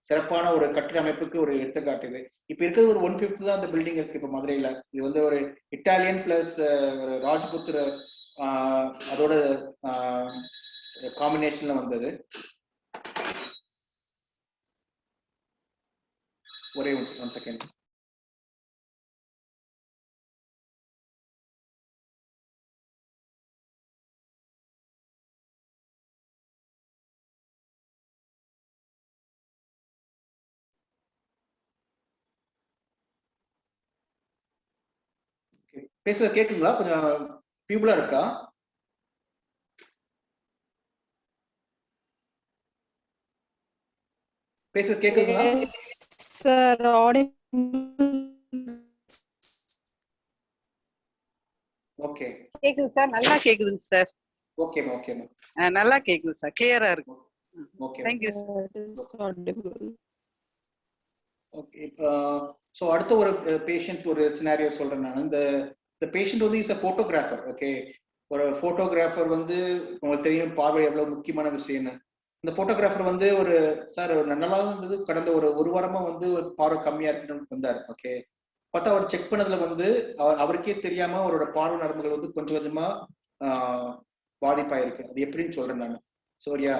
சிறப்பான ஒரு கட்டிட அமைப்புக்கு ஒரு எடுத்துக்காட்டு. இது இப்ப இருக்கிறது ஒரு 1/5 தான் அந்த பில்டிங் இருக்கு இப்ப மதுரையில. இது வந்து ஒரு இட்டாலியன் பிளஸ் ஒரு ராஜ்புத்திர அதோட காம்பினேஷன்ல வந்தது. ஒரே ஒன் செகண்ட். பேசுறது கேக்குங்களா? கொஞ்சம் பியூபிளா இருக்கா? பேசுறது கேக்குதுங்களா? சார் ஓகே, கேக்குது சார், நல்லா கேக்குதுங்க சார். ஓகே ஓகே நல்லா கேக்குது சார், கிளியரா இருக்கு. Okay, thank you sir. Okay, so அடுத்த ஒரு பேஷண்ட் ஒரு சினாரியோ சொல்றேன் நான். இந்த பேஷண்ட் வந்து இஸ் a photographer. ஓகே, ஒரு போட்டோகிராஃபர் வந்து உங்களுக்கு தெரியும் பார்வை எவ்வளவு முக்கியமான விஷயம்னு. இந்த போட்டோகிராஃபர் வந்து ஒரு சார் நல்லா இருந்தது, கடந்த ஒரு வாரமா வந்து ஒரு பார்வை கம்மியா இருக்குன்னு வந்தார். ஓகே, பார்த்தா அவர் செக் பண்ணதுல வந்து அவருக்கே தெரியாம அவரோட பார்வை நரம்புகள் வந்து கொஞ்சம் கொஞ்சமா பாதிப்பாயிருக்கு. அது எப்படின்னு சொல்றேன் நான். சோரியா,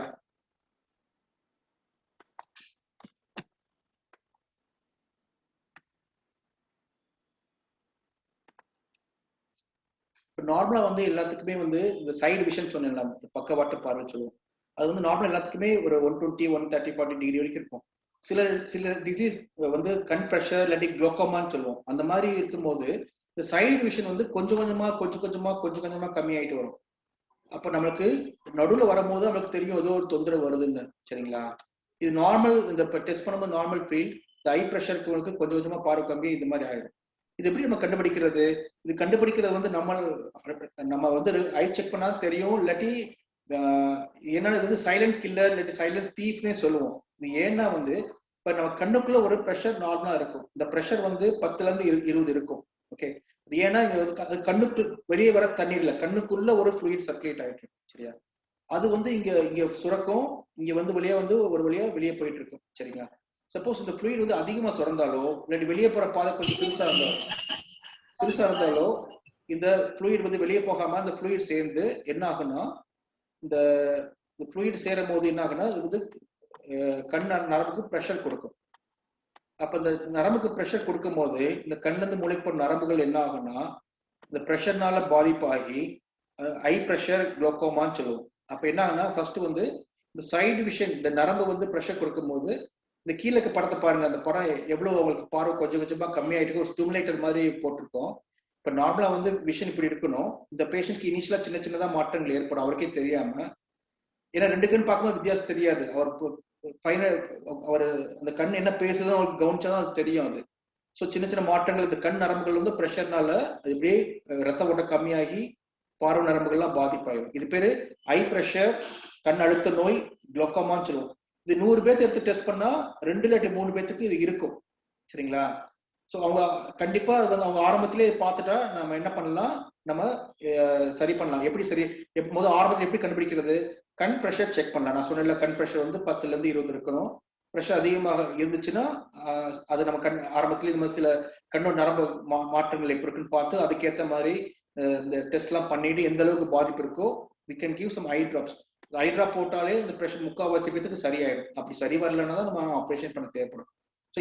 நார்மலா வந்து எல்லாத்துக்குமே வந்து இந்த சைடு விஷன் சொன்னேன், பக்கவாட்டு பார்வை சொல்லுவோம். அது வந்து நார்மலா எல்லாத்துக்குமே ஒரு 120, 130, 40 டிகிரி வரைக்கும் இருக்கும். சில டிசீஸ் வந்து கண் பிரஷர் இல்லாட்டி குளோக்கோமான்னு சொல்லுவோம். அந்த மாதிரி இருக்கும்போது இந்த சைடு விஷன் வந்து கொஞ்சம் கொஞ்சமா கம்மியாயிட்டு வரும். அப்ப நம்மளுக்கு நடுவில் வரும்போது நம்மளுக்கு தெரியும் ஏதோ ஒரு தொந்தரவு வருதுன்னு. சரிங்களா, இது நார்மல். இந்த டெஸ்ட் பண்ணும்போது நார்மல் ஃபீல்ட், இந்த ஐ பிரஷருக்கு கொஞ்சம் கொஞ்சமா பார்வை கம்மி இந்த மாதிரி ஆயிடும். இது எப்படி நம்ம கண்டுபிடிக்கிறது? இது கண்டுபிடிக்கிறது வந்து நம்ம வந்து ஐ செக் பண்ணா தெரியும். இல்லாட்டி ஏன்னா இது வந்து சைலண்ட் கில்லர் இல்லாட்டி சைலண்ட் தீஃப்னே சொல்லுவோம். இது ஏன்னா வந்து இப்ப நம்ம கண்ணுக்குள்ள ஒரு ப்ரெஷர் நார்மலா இருக்கும். இந்த ப்ரெஷர் வந்து 10ல இருந்து 20 இருக்கும். ஓகே, இது ஏன்னா அது கண்ணுக்கு வெளியே வர தண்ணீர்ல கண்ணுக்குள்ள ஒரு ஃப்ளூயிட் சர்க்குலேட் ஆயிட்டு இருக்கும். சரியா, அது வந்து இங்க சுரக்கும், இங்க வந்து ஒரு வழியா வெளியே போயிட்டு இருக்கும். சரிங்களா, சப்போஸ் இந்த ஃப்ளூயிட் வந்து அதிகமா சுரந்தாலோ இல்லாட்டி வெளியே போற பாதை கொஞ்சம் சிறுசா இருந்தாலோ இந்த ஃப்ளூயிட் வந்து வெளியே போகாம அந்த ஃப்ளூயிட் சேர்ந்து என்ன ஆகும்னா, இந்த ஃப்ளூயிட் சேரும் போது என்ன ஆகுனா இது வந்து கண் நரம்புக்கு ப்ரெஷர் கொடுக்கும். அப்ப இந்த நரம்புக்கு ப்ரெஷர் கொடுக்கும் போது இந்த கண்ணுல இருந்து மூளைப்படும் நரம்புகள் என்ன ஆகும்னா இந்த ப்ரெஷர்னால பாதிப்பாகி ஐ ப்ரெஷர் குளோக்கோமான்னு சொல்லுவோம். அப்ப என்ன ஆகுனா ஃபர்ஸ்ட் வந்து இந்த சைடு விஷன், இந்த நரம்பு வந்து ப்ரெஷர் கொடுக்கும் போது இந்த கீழே படத்தை பாருங்க. அந்த படம் எவ்வளவு அவங்களுக்கு பார்வை கொஞ்சம் கொஞ்சமா கம்மியாயிட்டு ஒரு ஸ்டிமுலேட்டர் மாதிரி போட்டிருக்கோம். இப்ப நார்மலா வந்து விஷன் இப்படி இருக்கணும். இந்த பேஷண்ட்க்கு இனிஷியலா சின்னதா மாற்றங்கள் ஏற்படும் அவருக்கே தெரியாம. ஏன்னா 2 கண் பார்க்கும்போது வித்தியாசம் தெரியாது. அவர் அந்த கண் என்ன பேசுதோ அவருக்கு கவனிச்சாதான் அது தெரியும். அது ஸோ சின்ன மாற்றங்கள் இந்த கண் நரம்புகள் வந்து ப்ரெஷர்னால அது இப்படியே ரத்த ஓட்டம் கம்மியாகி பார்வை நரம்புகள்லாம் பாதிப்பாயிடும். இது பேரு ஐ ப்ரெஷர் கண் அழுத்த நோய், குளோக்கோமான்னு சொல்லுவோம். இது 100 பேர்த்து எடுத்து டெஸ்ட் பண்ணா 2 இல்லாட்டி 3 பேத்துக்கு இது இருக்கும். சரிங்களா, ஸோ அவங்க கண்டிப்பா அவங்க ஆரம்பத்திலே பார்த்துட்டா நம்ம என்ன பண்ணலாம், நம்ம சரி பண்ணலாம். எப்படி சரி முதல் ஆரம்பத்தில் எப்படி கண்டுபிடிக்கிறது? கண் ப்ரெஷர் செக் பண்ணலாம். நான் சொன்னேன்ல, கண் ப்ரெஷர் வந்து 10ல இருந்து 20 இருக்கணும். ப்ரெஷர் அதிகமாக இருந்துச்சுன்னா அது நம்ம ஆரம்பத்திலே இந்த மாதிரி சில கண்ணோட நரம்பு மாற்றங்கள் எப்படி இருக்குன்னு பார்த்து அதுக்கேற்ற மாதிரி இந்த டெஸ்ட் எல்லாம் பண்ணிட்டு எந்த அளவுக்கு பாதிப்பு இருக்கோ we can give some eye drops. I drop போட்டாலே இந்த ப்ரெஷர் 3/4 பேத்துக்கு சரியாயிடும். அப்படி சரி வரலன்னா தான் நம்ம ஆப்ரேஷன் பண்ண தேவைப்படும். ஸோ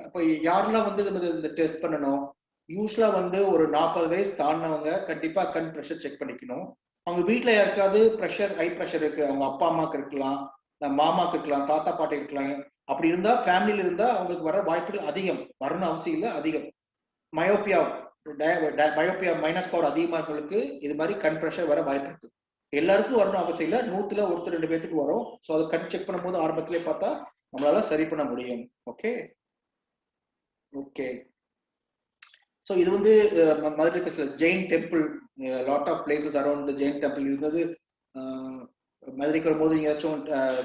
அப்போ யாரெல்லாம் வந்து இந்த டெஸ்ட் பண்ணணும்? யூஸ்வலா வந்து ஒரு 40 வயசு தாண்டினவங்க கண்டிப்பா கண் ப்ரெஷர் செக் பண்ணிக்கணும். அவங்க வீட்டுல யாருக்காவது ப்ரெஷர் ஐ ப்ரெஷர் இருக்கு, அவங்க அப்பா அம்மாக்கு இருக்கலாம், மாமாக்கு இருக்கலாம், தாத்தா பாட்டி இருக்கலாம். அப்படி இருந்தா ஃபேமிலியில இருந்தா அவங்களுக்கு வர வாய்ப்புகள் அதிகம். வரணும் அவசியம் இல்லை, அதிகம். மயோப்பியா மைனஸ் பவர் அதிகமா இருக்கிறவங்களுக்கு இது மாதிரி கண் ப்ரெஷர் வர வாய்ப்பு இருக்கு. எல்லாருக்கும் வரணும் அவசியம் இல்லை, 100ல 1-2 பேத்துக்கு வரும். ஸோ அதை கண் செக் பண்ணும்போது ஆரம்பத்திலே பார்த்தா நம்மளால சரி பண்ண முடியும். ஓகே ஓகே ஸோ இது வந்து மதுரை சில Jain temple, lot of places around Jain temple. இது வந்து மதுரைக்கு வரும்போது எங்கேயாச்சும்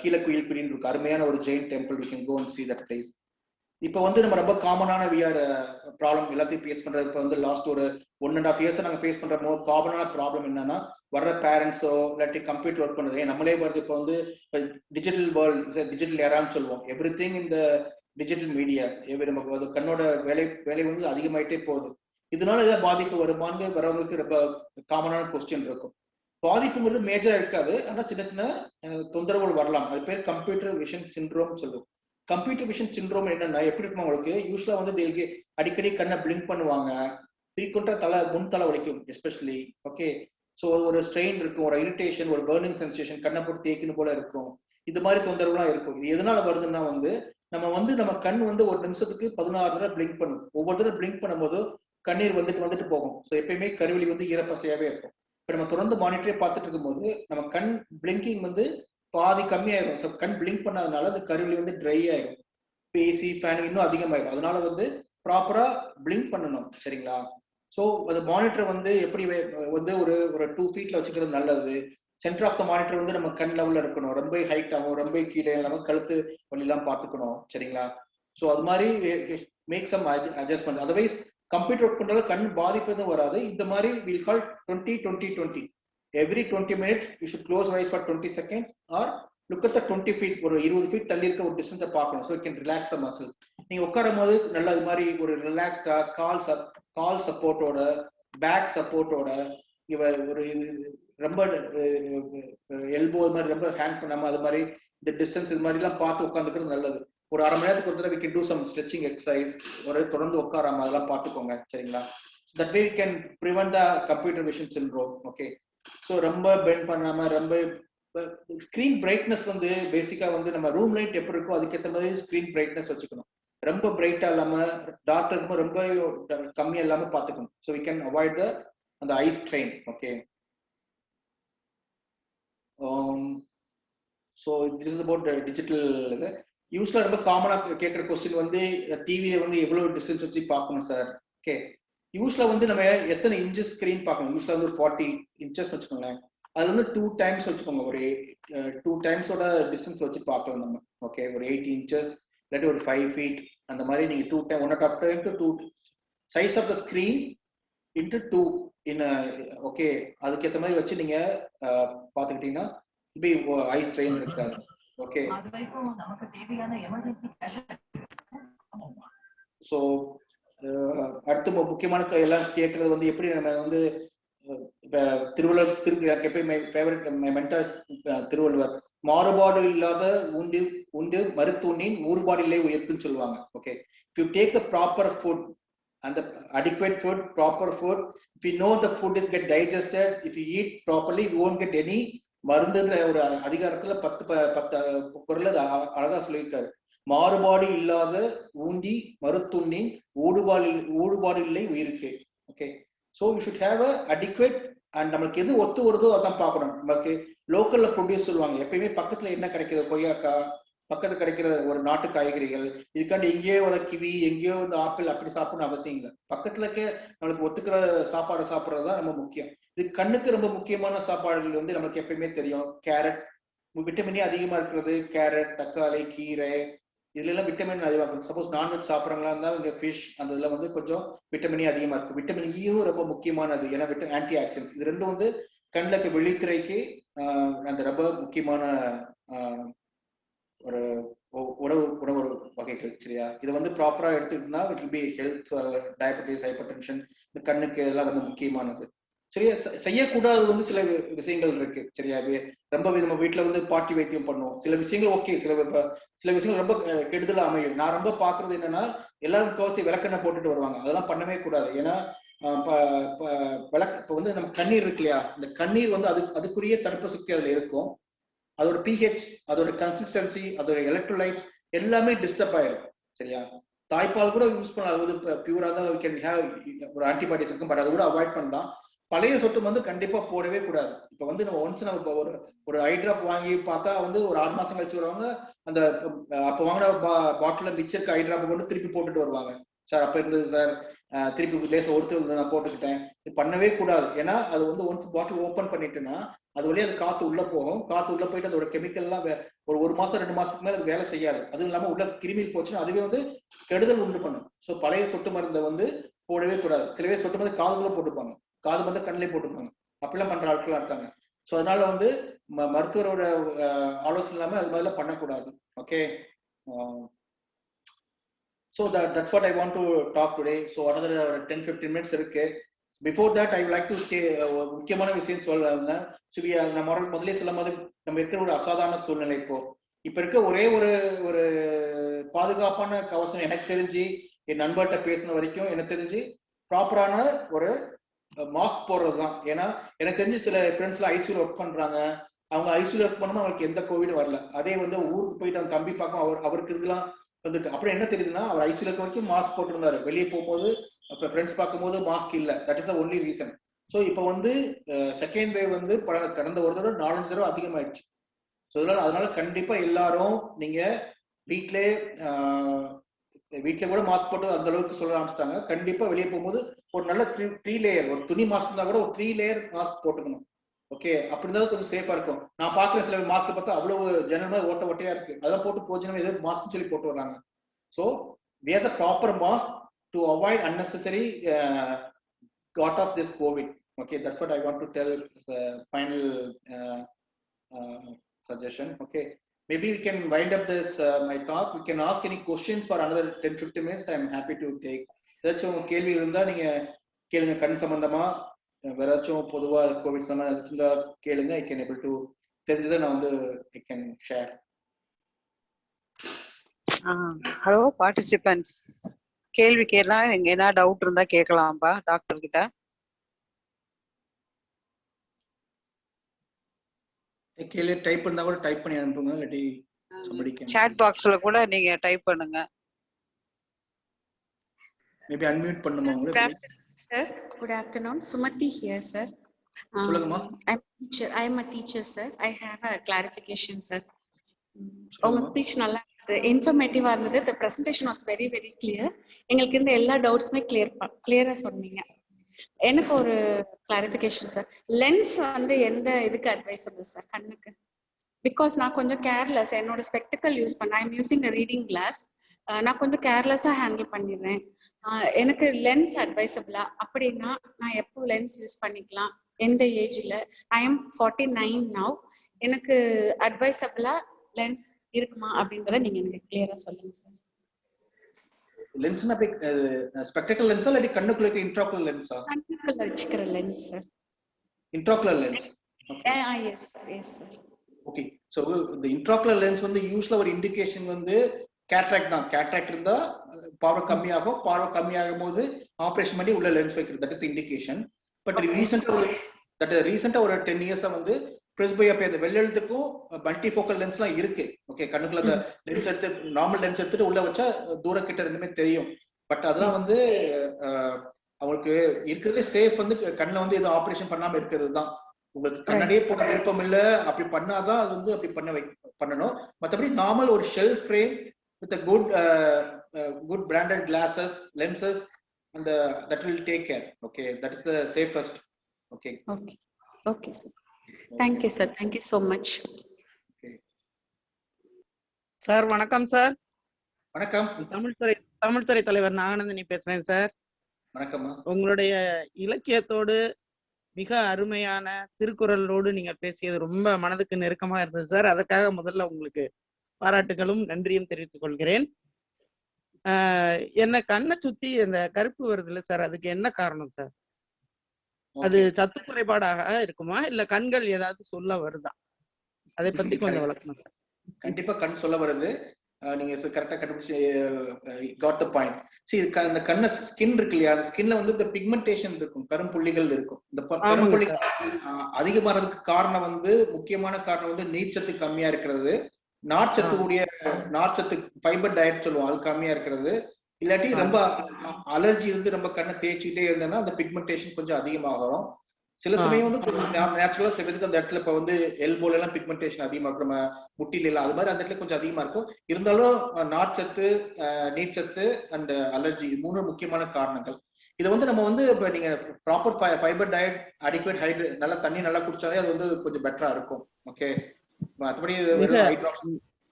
கீழே குயில் பிடின்னு இருக்கு, அருமையான ஒரு Jain temple, we can go and see that place. இப்போ வந்து நம்ம ரொம்ப காமனான விஆர் ப்ராப்ளம் எல்லாத்தையும் ஃபேஸ் பண்றது. இப்போ வந்து லாஸ்ட் ஒரு 1.5 years நாங்கள் ஃபேஸ் பண்ற மோர் காமனான ப்ராப்ளம் என்னன்னா, வர்ற பேரண்ட்ஸோ இல்லாட்டி கம்ப்யூட்டர் ஒர்க் பண்ணுறது நம்மளே வருது. இப்போ வந்து டிஜிட்டல் வேர்ல்டு, டிஜிட்டல் ஏரான்னு சொல்லுவோம். எவ்ரி திங் இந்த டிஜிட்டல் மீடியா, நமக்கு கண்ணோட வேலை வந்து அதிகமாயிட்டே போகுது. இதனால ஏதாவது பாதிப்பு வருமானு வரவங்களுக்கு ரொம்ப காமனான கொஸ்டின் இருக்கும். பாதிப்புங்கிறது மேஜரா இருக்காது, ஆனா சின்ன சின்ன தொந்தரவுகள் வரலாம். அது பேர் கம்ப்யூட்டர் விஷன் சிண்ட்ரோம் சொல்லுவோம். கம்ப்யூட்டர் விஷன் சிண்ட்ரோம் என்னன்னா எப்படி இருக்கும் உங்களுக்கு, யூஸ்வலா வந்து அடிக்கடி கண்ணை பிளிங்க் பண்ணுவாங்க, ஃப்ரீக்வெண்டா முன் தலை வலிக்கும் எஸ்பெஷலி. ஓகே, ஸோ ஒரு ஸ்ட்ரெயின் இருக்கும், ஒரு இரிட்டேஷன், ஒரு பர்னிங் சென்சேஷன், கண்ணை போட்டு தேய்க்கணும் போல இருக்கும். இது மாதிரி தொந்தரவுலாம் இருக்கும். இது எதனால வருதுன்னா வந்து நம்ம கண் வந்து ஒரு நிமிஷத்துக்கு 16 தடவை பிளிங்க் பண்ணும். ஒவ்வொரு தடவை பிளிங்க் பண்ணும்போது கண்ணீர் வந்துட்டு போகும். ஸோ எப்பயுமே கருவிழி வந்து ஈரப்பசையாவே இருக்கும். இப்போ நம்ம தொடர்ந்து மானிட்டரே பார்த்துட்டு இருக்கும்போது நம்ம கண் பிளிங்கிங் வந்து பாதி கம்மியாயிரும். ஸோ கண் பிளிங்க் பண்ணாதனால அந்த கருவிழி வந்து ட்ரை ஆயிரும். ஏசி ஃபேன் இன்னும் அதிகமாயிரும். அதனால வந்து ப்ராப்பரா பிளிங்க் பண்ணணும், சரிங்களா? ஸோ அந்த மானிட்டர் வந்து எப்படி வந்து ஒரு 2 feet வச்சுக்கிறது நல்லது. சென்டர் ஆஃப் த மானிட்டர் வந்து நம்ம கண் லெவல்ல இருக்கணும். ரொம்ப ஹைட் ஆகும், ரொம்ப கீழே இல்லாம கழுத்து வழியெல்லாம் பார்த்துக்கணும், சரிங்களா? ஸோ அது மாதிரி make some adjustment. Otherwise computer work பண்றதால கண் பாதிப்பு எதுவும் வராது. இந்த மாதிரி will call 20-20-20. Every 20 minutes you should close eyes for 20 seconds or look at the 20 feet, ஒரு 20 feet தள்ளி இருக்க ஒரு டிஸ்டன்ஸை பார்க்கணும். So it can relax the muscle. நீங்க உட்காரும் போது நல்லா இது மாதிரி ஒரு ரிலாக்ஸ்டா கால் சப்போர்ட்டோட, பேக் சப்போர்ட்டோட, ஒரு ரொம்ப எல்போ மாதிரி ரொம்ப ஹேங் பண்ணாம அது மாதிரி இந்த டிஸ்டன்ஸ் இது மாதிரி எல்லாம் பார்த்து உட்காந்துக்கிறது நல்லது. ஒரு 1/2 மணி நேரத்துக்கு ஒரு தடவை we can do some stretching exercise, ஒரு தொடர்ந்து உட்காராம அதெல்லாம் பார்த்துக்கோங்க, சரிங்களா? That way we can prevent the computer vision syndrome. Okay, so ரொம்ப பெண்ட் பண்ணாம, ரொம்ப ஸ்கிரீன் பிரைட்னஸ் வந்து பேசிக்கா வந்து நம்ம ரூம் லைட் எப்படி இருக்கோ அதுக்கேற்ற மாதிரி ஸ்கிரீன் பிரைட்னஸ் வச்சுக்கணும். ரொம்ப பிரைட்டா இல்லாம டார்க் இருக்கும்போது ரொம்ப கம்மியா இல்லாம பார்த்துக்கணும். ஸோ we can avoid அந்த eye strain. Okay, so this is about digital. இது யூஸ்வலா ரொம்ப காமனா கேட்கிற கொஸ்டின் வந்து டிவியில வந்து எவ்வளவு டிஸ்டன்ஸ் வச்சு பார்க்கணும் சார். ஓகே, யூஸ்வலா வந்து நம்ம எத்தனை இன்ச்சஸ் ஸ்கிரீன் பார்க்கணும்? யூஸ்வலா வந்து ஒரு 40 inches வச்சுக்கோங்களேன். அது வந்து 2 times வச்சுக்கோங்க. ஒரு 2 times டிஸ்டன்ஸ் வச்சு பார்க்கலாம் நம்ம. ஓகே, ஒரு 8 inches இல்லாட்டி ஒரு 5 feet அந்த மாதிரி நீங்க 2 times 1.5 times to 2 size of the screen into 2 in okay, அதுக்கேற்ற மாதிரி வச்சு நீங்க பார்த்துக்கிட்டீங்கன்னா ஐ ஸ்ட்ரெயின் இருக்காது. ஓகே, ஸோ அடுத்து முக்கியமான எல்லாம் கேட்கறது வந்து எப்படி நம்ம வந்து இப்ப திருவள்ளுவர் எப்பயுமே ஃபேவரட் மென்டார் திருவள்ளுவர், மாறுபாடு இல்லாத உண்டு மருத்துவனின் ஊறுபாடு இல்லை உயர்த்துன்னு சொல்லுவாங்க. Okay, if you take the proper food and the adequate food, proper food, if you know the food is get digested, if you eat properly, you won't get any மருந்துன்ற ஒரு அதிகாரத்துல 10 குறள் அழகா சொல்லியிருக்காரு. மாறுபாடு இல்லாத ஊண்டி மருத்துவனின் ஊடுபாடு இல்லை உயிருக்கு. Okay, so you should have a adequate and நம்மளுக்கு எது ஒத்து வருதோ அதான் பார்க்கணும். நமக்கு லோக்கல்ல ப்ரொடியூஸ் சொல்லுவாங்க, எப்பயுமே பக்கத்துல என்ன கிடைக்குது, கொய்யாக்காய் பக்கத்துல கிடைக்கிற ஒரு நாட்டு காய்கறிகள், இதுக்காண்டி எங்கேயோ ஒரு கிவி எங்கேயோ வந்து ஆப்பிள் அப்படி சாப்பிடணும் அவசியம் இல்லை. பக்கத்துல நம்மளுக்கு ஒத்துக்கிற சாப்பாடு சாப்பிட்றதுதான் ரொம்ப முக்கியம். இது கண்ணுக்கு ரொம்ப முக்கியமான சாப்பாடுகள் வந்து நமக்கு எப்பயுமே தெரியும். கேரட், விட்டமினே அதிகமா இருக்கிறது கேரட், தக்காளி, கீரை, இதுல எல்லாம் விட்டமின் அதிகமா இருக்கும். சப்போஸ் நான்வெஜ் சாப்பிட்றவங்களா இருந்தா இங்க ஃபிஷ் அந்த இதுல வந்து கொஞ்சம் விட்டமினே அதிகமா இருக்கும். விட்டமின் ஈயும் ரொம்ப முக்கியமானது, ஏன்னா ஆன்டி ஆக்சிடென்ட்ஸ். இது ரெண்டும் வந்து கண்ணுக்கு விழித்திரைக்கு அந்த ரொம்ப முக்கியமான ஒரு உணவு வகைகள், சரியா? இதை வந்து ப்ராப்பரா எடுத்துக்கிட்டோம்னா it will be health, diabetes, hyper tension, இந்த கண்ணுக்கு இதெல்லாம் ரொம்ப முக்கியமானது. சரியா? செய்யக்கூடாது வந்து சில விஷயங்கள் இருக்கு, சரியா? ரொம்ப நம்ம வீட்டுல வந்து பாட்டி வைத்தியம் பண்ணுவோம். சில விஷயங்கள் ஓகே, சில விஷயங்கள் ரொம்ப கெடுதலா அமையும். நான் ரொம்ப பாக்குறது என்னன்னா, எல்லாரும் தோசை விளக்கெண்ணெய் போட்டுட்டு வருவாங்க. அதெல்லாம் பண்ணவே கூடாது. ஏன்னா இப்ப வந்து நம்ம கண்ணீர் இருக்கு இல்லையா, இந்த கண்ணீர் வந்து அதுக்குரிய தடுப்பு சக்தி அதுல இருக்கும். அதோட pH, அதோட கன்சிஸ்டன்சி, அதோட எலக்ட்ரோலைட்ஸ் எல்லாமே டிஸ்டர்ப் ஆயிரும், சரியா? தாய்ப்பால் கூட யூஸ் பண்ணலாம், அது பியூரா தான் ஒரு ஆன்டிபாடிஸ் இருக்கும், பட் அதை கூட அவாய்ட் பண்ணலாம். பழைய சொட்டு வந்து கண்டிப்பா போடவே கூடாது. இப்ப வந்து நம்ம ஒன்ஸ் நம்ம ஒரு ஐ டிராப் வாங்கி பார்த்தா வந்து ஒரு 6 மாசம் கழிச்சு வருவாங்க, அந்த அப்ப வாங்கின பாட்டில மிச்சருக்கு ஐ டிராப் கொண்டு திருப்பி போட்டுட்டு வருவாங்க. சார் அப்ப இருந்தது சார், திருப்பி லேச ஒருத்தர் நான் போட்டுக்கிட்டேன். இது பண்ணவே கூடாது. ஏன்னா அது வந்து ஒன்ஸ் பாட்டில் ஓப்பன் பண்ணிட்டுன்னா அது வழியா அது காத்து உள்ள போகும். காத்து உள்ள போயிட்டு அதோட கெமிக்கல் எல்லாம் ஒரு மாசம் 2 மாசத்துக்கு மேல அது வேலை செய்யாது. அதுவும் இல்லாம உள்ள கிருமி போச்சுன்னா அதுவே வந்து கெடுதல் உண்டு பண்ணும். ஸோ பழைய சொட்டு மருந்தை வந்து போடவே கூடாது. சில பேர் சொட்டு மருந்து காதுக்குள்ள போட்டுப்பாங்க, காது மருந்து கண்ணிலே போட்டுப்பாங்க. அப்படிலாம் பண்ற ஆட்களா இருக்காங்க. ஸோ அதனால வந்து மருத்துவரோட ஆலோசனை இல்லாம அது மாதிரிலாம் பண்ணக்கூடாது. Okay. So that's what I want to talk today. So another 10-15 minutes இருக்கு. Before that I would like to say முக்கியமான விஷயம் சொல்லணும்னா, நம்ம முதல்ல சொல்லும் போது நம்ம இருக்கிற ஒரு அசாதாரண சூழ்நிலை. இப்போ இருக்க ஒரே ஒரு பாதுகாப்பான கவசம் எனக்கு தெரிஞ்சு, என் நண்பர்கிட்ட பேசின வரைக்கும் எனக்கு தெரிஞ்சு ப்ராப்பரான ஒரு மாஸ்க் போடுறது தான். ஏன்னா எனக்கு தெரிஞ்சு சில ஃப்ரெண்ட்ஸ்ல ஐசியூல ஒர்க் பண்றாங்க. அவங்க ஐசியூல ஒர்க் பண்ணும்போது அவங்களுக்கு எந்த கோவிடும் வரல. அதே வந்து ஊருக்கு போயிட்டு அவங்க தம்பி பார்க்க அவருக்கு இதெல்லாம் வந்துட்டு அப்புறம் என்ன தெரியுதுன்னா, அவர் ஐசியூல இருக்க வரைக்கும் மாஸ்க் போட்டிருந்தாரு. வெளியே போகும்போது அப்ப ஃப்ரெண்ட்ஸ் பார்க்கும்போது மாஸ்க் இல்ல. That is the only reason. So இப்போ வந்து செகண்ட் வேவ் வந்து கடந்த ஒரு தடவை 4-5 தடவை அதிகமாயிடுச்சு. ஸோ அதனால கண்டிப்பா எல்லாரும் நீங்க வீட்ல கூட மாஸ்க் போட்டு அந்த அளவுக்கு சொல்ல ஆரம்பிச்சிட்டாங்க. கண்டிப்பா வெளியே போகும்போது ஒரு நல்ல 3 லேயர் ஒரு துணி மாஸ்க் இருந்தா கூட ஒரு 3 லேயர் மாஸ்க் போட்டுக்கணும். ஓகே, அப்படி இருந்தாலும் கொஞ்சம் சேஃபா இருக்கும். நான் பாக்குற சில மாஸ்க் பார்த்தா அவ்வளவு ஜனமே ஓட்டையா இருக்கு. அதெல்லாம் போட்டு போச்சுன்னா எது மாஸ்க் சொல்லி போட்டு வர்றாங்க. So wear the proper mask to avoid unnecessary got of this COVID. Okay, that's what I want to tell as a final suggestion. Okay, maybe we can wind up this my talk. We can ask any questions for another 10-15 minutes. I am happy to take. ஏதாச்சும் கேள்வி இருந்தா நீங்க கேளுங்க. கண் சம்பந்தமா வேறாச்சும் பொதுவா Covid சம்பந்தமா கேளுங்க. I can able to தெரிஞ்சதை நான் வந்து I can share. Hello participants, கேள்வி கேட்கலாம். எங்க என்ன டவுட் இருந்தா கேட்கலாம்பா டாக்டர் கிட்ட. கேள்வி டைப் பண்ணா கூட டைப் பண்ணி அனுப்புங்க. இல்லாட்டி சாட் பாக்ஸ்ல கூட நீங்க டைப் பண்ணுங்க. மேபி அன்மியூட் பண்ணுமா உங்களுக்கு? Sir, good afternoon. Sumati here, sir. I am a teacher, sir. I have a clarification, sir. உங்க ஸ்பீச் நல்லா இன்ஃபர்மேட்டிவா இருந்தது. The presentation was very clear. எங்களுக்கு இருந்த எல்லா டவுட்ஸுமே கிளியரா சொன்னீங்க. எனக்கு ஒரு கிளாரிஃபிகேஷன் சார். லென்ஸ் வந்து எந்த இதுக்கு அட்வைசபிள் சார் கண்ணுக்கு? பிகாஸ் நான் கொஞ்சம் கேர்லெஸ், என்னோட ஸ்பெக்டிக்கல் யூஸ் பண்ண, I am using a reading glass. நான் கொஞ்சம் கேர்லெஸ்ஸா ஹேண்டில் பண்ணிடுறேன். எனக்கு லென்ஸ் அட்வைசபிளா? அப்படின்னா நான் எப்போ லென்ஸ் யூஸ் பண்ணிக்கலாம், எந்த ஏஜ்ல? I am 49 now. எனக்கு அட்வைசபிளா லென்ஸ் இருக்குமா அப்படின்றத நீங்க எனக்கு கிளியரா சொல்லுங்க சார். லென்ஸ்னா ஸ்பெக்டிக்கல் லென்ஸா இல்ல கண்ணுக்குள்ள இருக்க இன்ட்ராகுலர் லென்ஸா? கண்ணுக்குள்ள வச்சுக்கிற lens sir. Intraocular lens. Yes sir, yes sir. Okay, so the intraocular lens வந்து யூசுவலா ஒரு இண்டிகேஷன் வந்து கேட்ராக்ட் தான். கேட்ராக்ட் இருந்தா பார்வை கம்மியாகும். பார்வை கம்மியாகும் போது ஆபரேஷன் பண்ணி உள்ள லென்ஸ் வைக்கிறது. That is indication. பட் ரீசெண்டா ஒரு 10 இயர்ஸா வந்து பிரெஸ்பயோபியா, அந்த வெள்ளெழுத்துக்கும் மல்டிஃபோக்கல் லென்ஸ்லாம் இருக்கு. ஓகே, கண்ணுக்குள்ள அந்த லென்ஸ் எடுத்து நார்மல் லென்ஸ் எடுத்துட்டு உள்ள வச்சா தூர கிட்ட ரெண்டுமே தெரியும். பட் அதெல்லாம் வந்து அவங்களுக்கு இருக்கிறதே சேஃப் வந்து கண்ணை வந்து எதுவும் ஆபரேஷன் பண்ணாம இருக்கிறது தான். உங்களுக்கு கண்ணாடியே போட விருப்பம் இல்ல, அப்படி பண்ணாதான் அது வந்து அப்படி பண்ணணும். மற்றபடி நார்மல் ஒரு shell frame with good branded classes lenses and that will take care. Okay, that is the safest. Okay sir. Thank you sir, thank you so much. Okay sir, வணக்கம் சார். வணக்கம். தமிழ்துறை தலைவர் நாகநந்தினி பேசுறேன் சார். வணக்கம். உங்களுடைய இலக்கியத்தோடு மிக அருமையான திருக்குறளோடு நீங்க பேசியது ரொம்ப மனதுக்கு நெருக்கமா இருந்தது சார். அதற்காக முதல்ல உங்களுக்கு பாராட்டுகளும் நன்றியும் தெரிவித்துக் கொள்கிறேன். என்ன கண்ணை சுத்தி அந்த கருப்பு வருது இல்ல சார், அதுக்கு என்ன காரணம் சார்? அது சத்து குறைபாடாக இருக்குமா இல்ல கண்கள் ஏதாவது சொல்ல வருதா? அதை பத்தி கொஞ்சம் விளக்கணும் சார். கண்டிப்பா கண் சொல்ல வருது. நீங்க கரெக்டா கண்டுபிடிச்சு got the point. See, இந்த கண்ண ஸ்கின் இருக்கு இல்லையா, அந்த ஸ்கின்ல வந்து இந்த பிக்மெண்டேஷன் இருக்கும், கரும்புள்ளிகள் இருக்கும். இந்த கரும்புள்ளிகள் அதிகமானதுக்கு காரணம் வந்து முக்கியமான காரணம் வந்து நீர்ச்சத்து கம்மியா இருக்கிறது, நார்ச்சத்து ஃபைபர் டயட் சொல்லுவோம், அது கம்மியா இருக்கிறது. இல்லாட்டி ரொம்ப அலர்ஜி இருந்து ரொம்ப கண்ணை தேய்ச்சிக்கிட்டே இருந்தேன்னா அந்த பிக்மெண்டேஷன் கொஞ்சம் அதிகமாகும். சில சமயம் வந்து நேச்சுரலா சில பேருக்கு அந்த இடத்துல இப்ப வந்து எல்போல எல்லாம் பிக்மெண்டேஷன் அதிகமா இருக்கும், நம்ம முட்டில எல்லாம் அது மாதிரி அந்த இடத்துல கொஞ்சம் அதிகமா இருக்கும். இருந்தாலும் நார்ச்சத்து, நீர்ச்சத்து அண்ட் அலர்ஜி 3 முக்கியமான காரணங்கள். இதை வந்து நம்ம வந்து இப்ப நீங்க proper fibre diet, adequate hydrate, நல்லா தண்ணி நல்லா குடிச்சாலே அது வந்து கொஞ்சம் பெட்டரா இருக்கும். ஓகே, மற்றபடி வெறும் ஐ டிராப்ஸ்.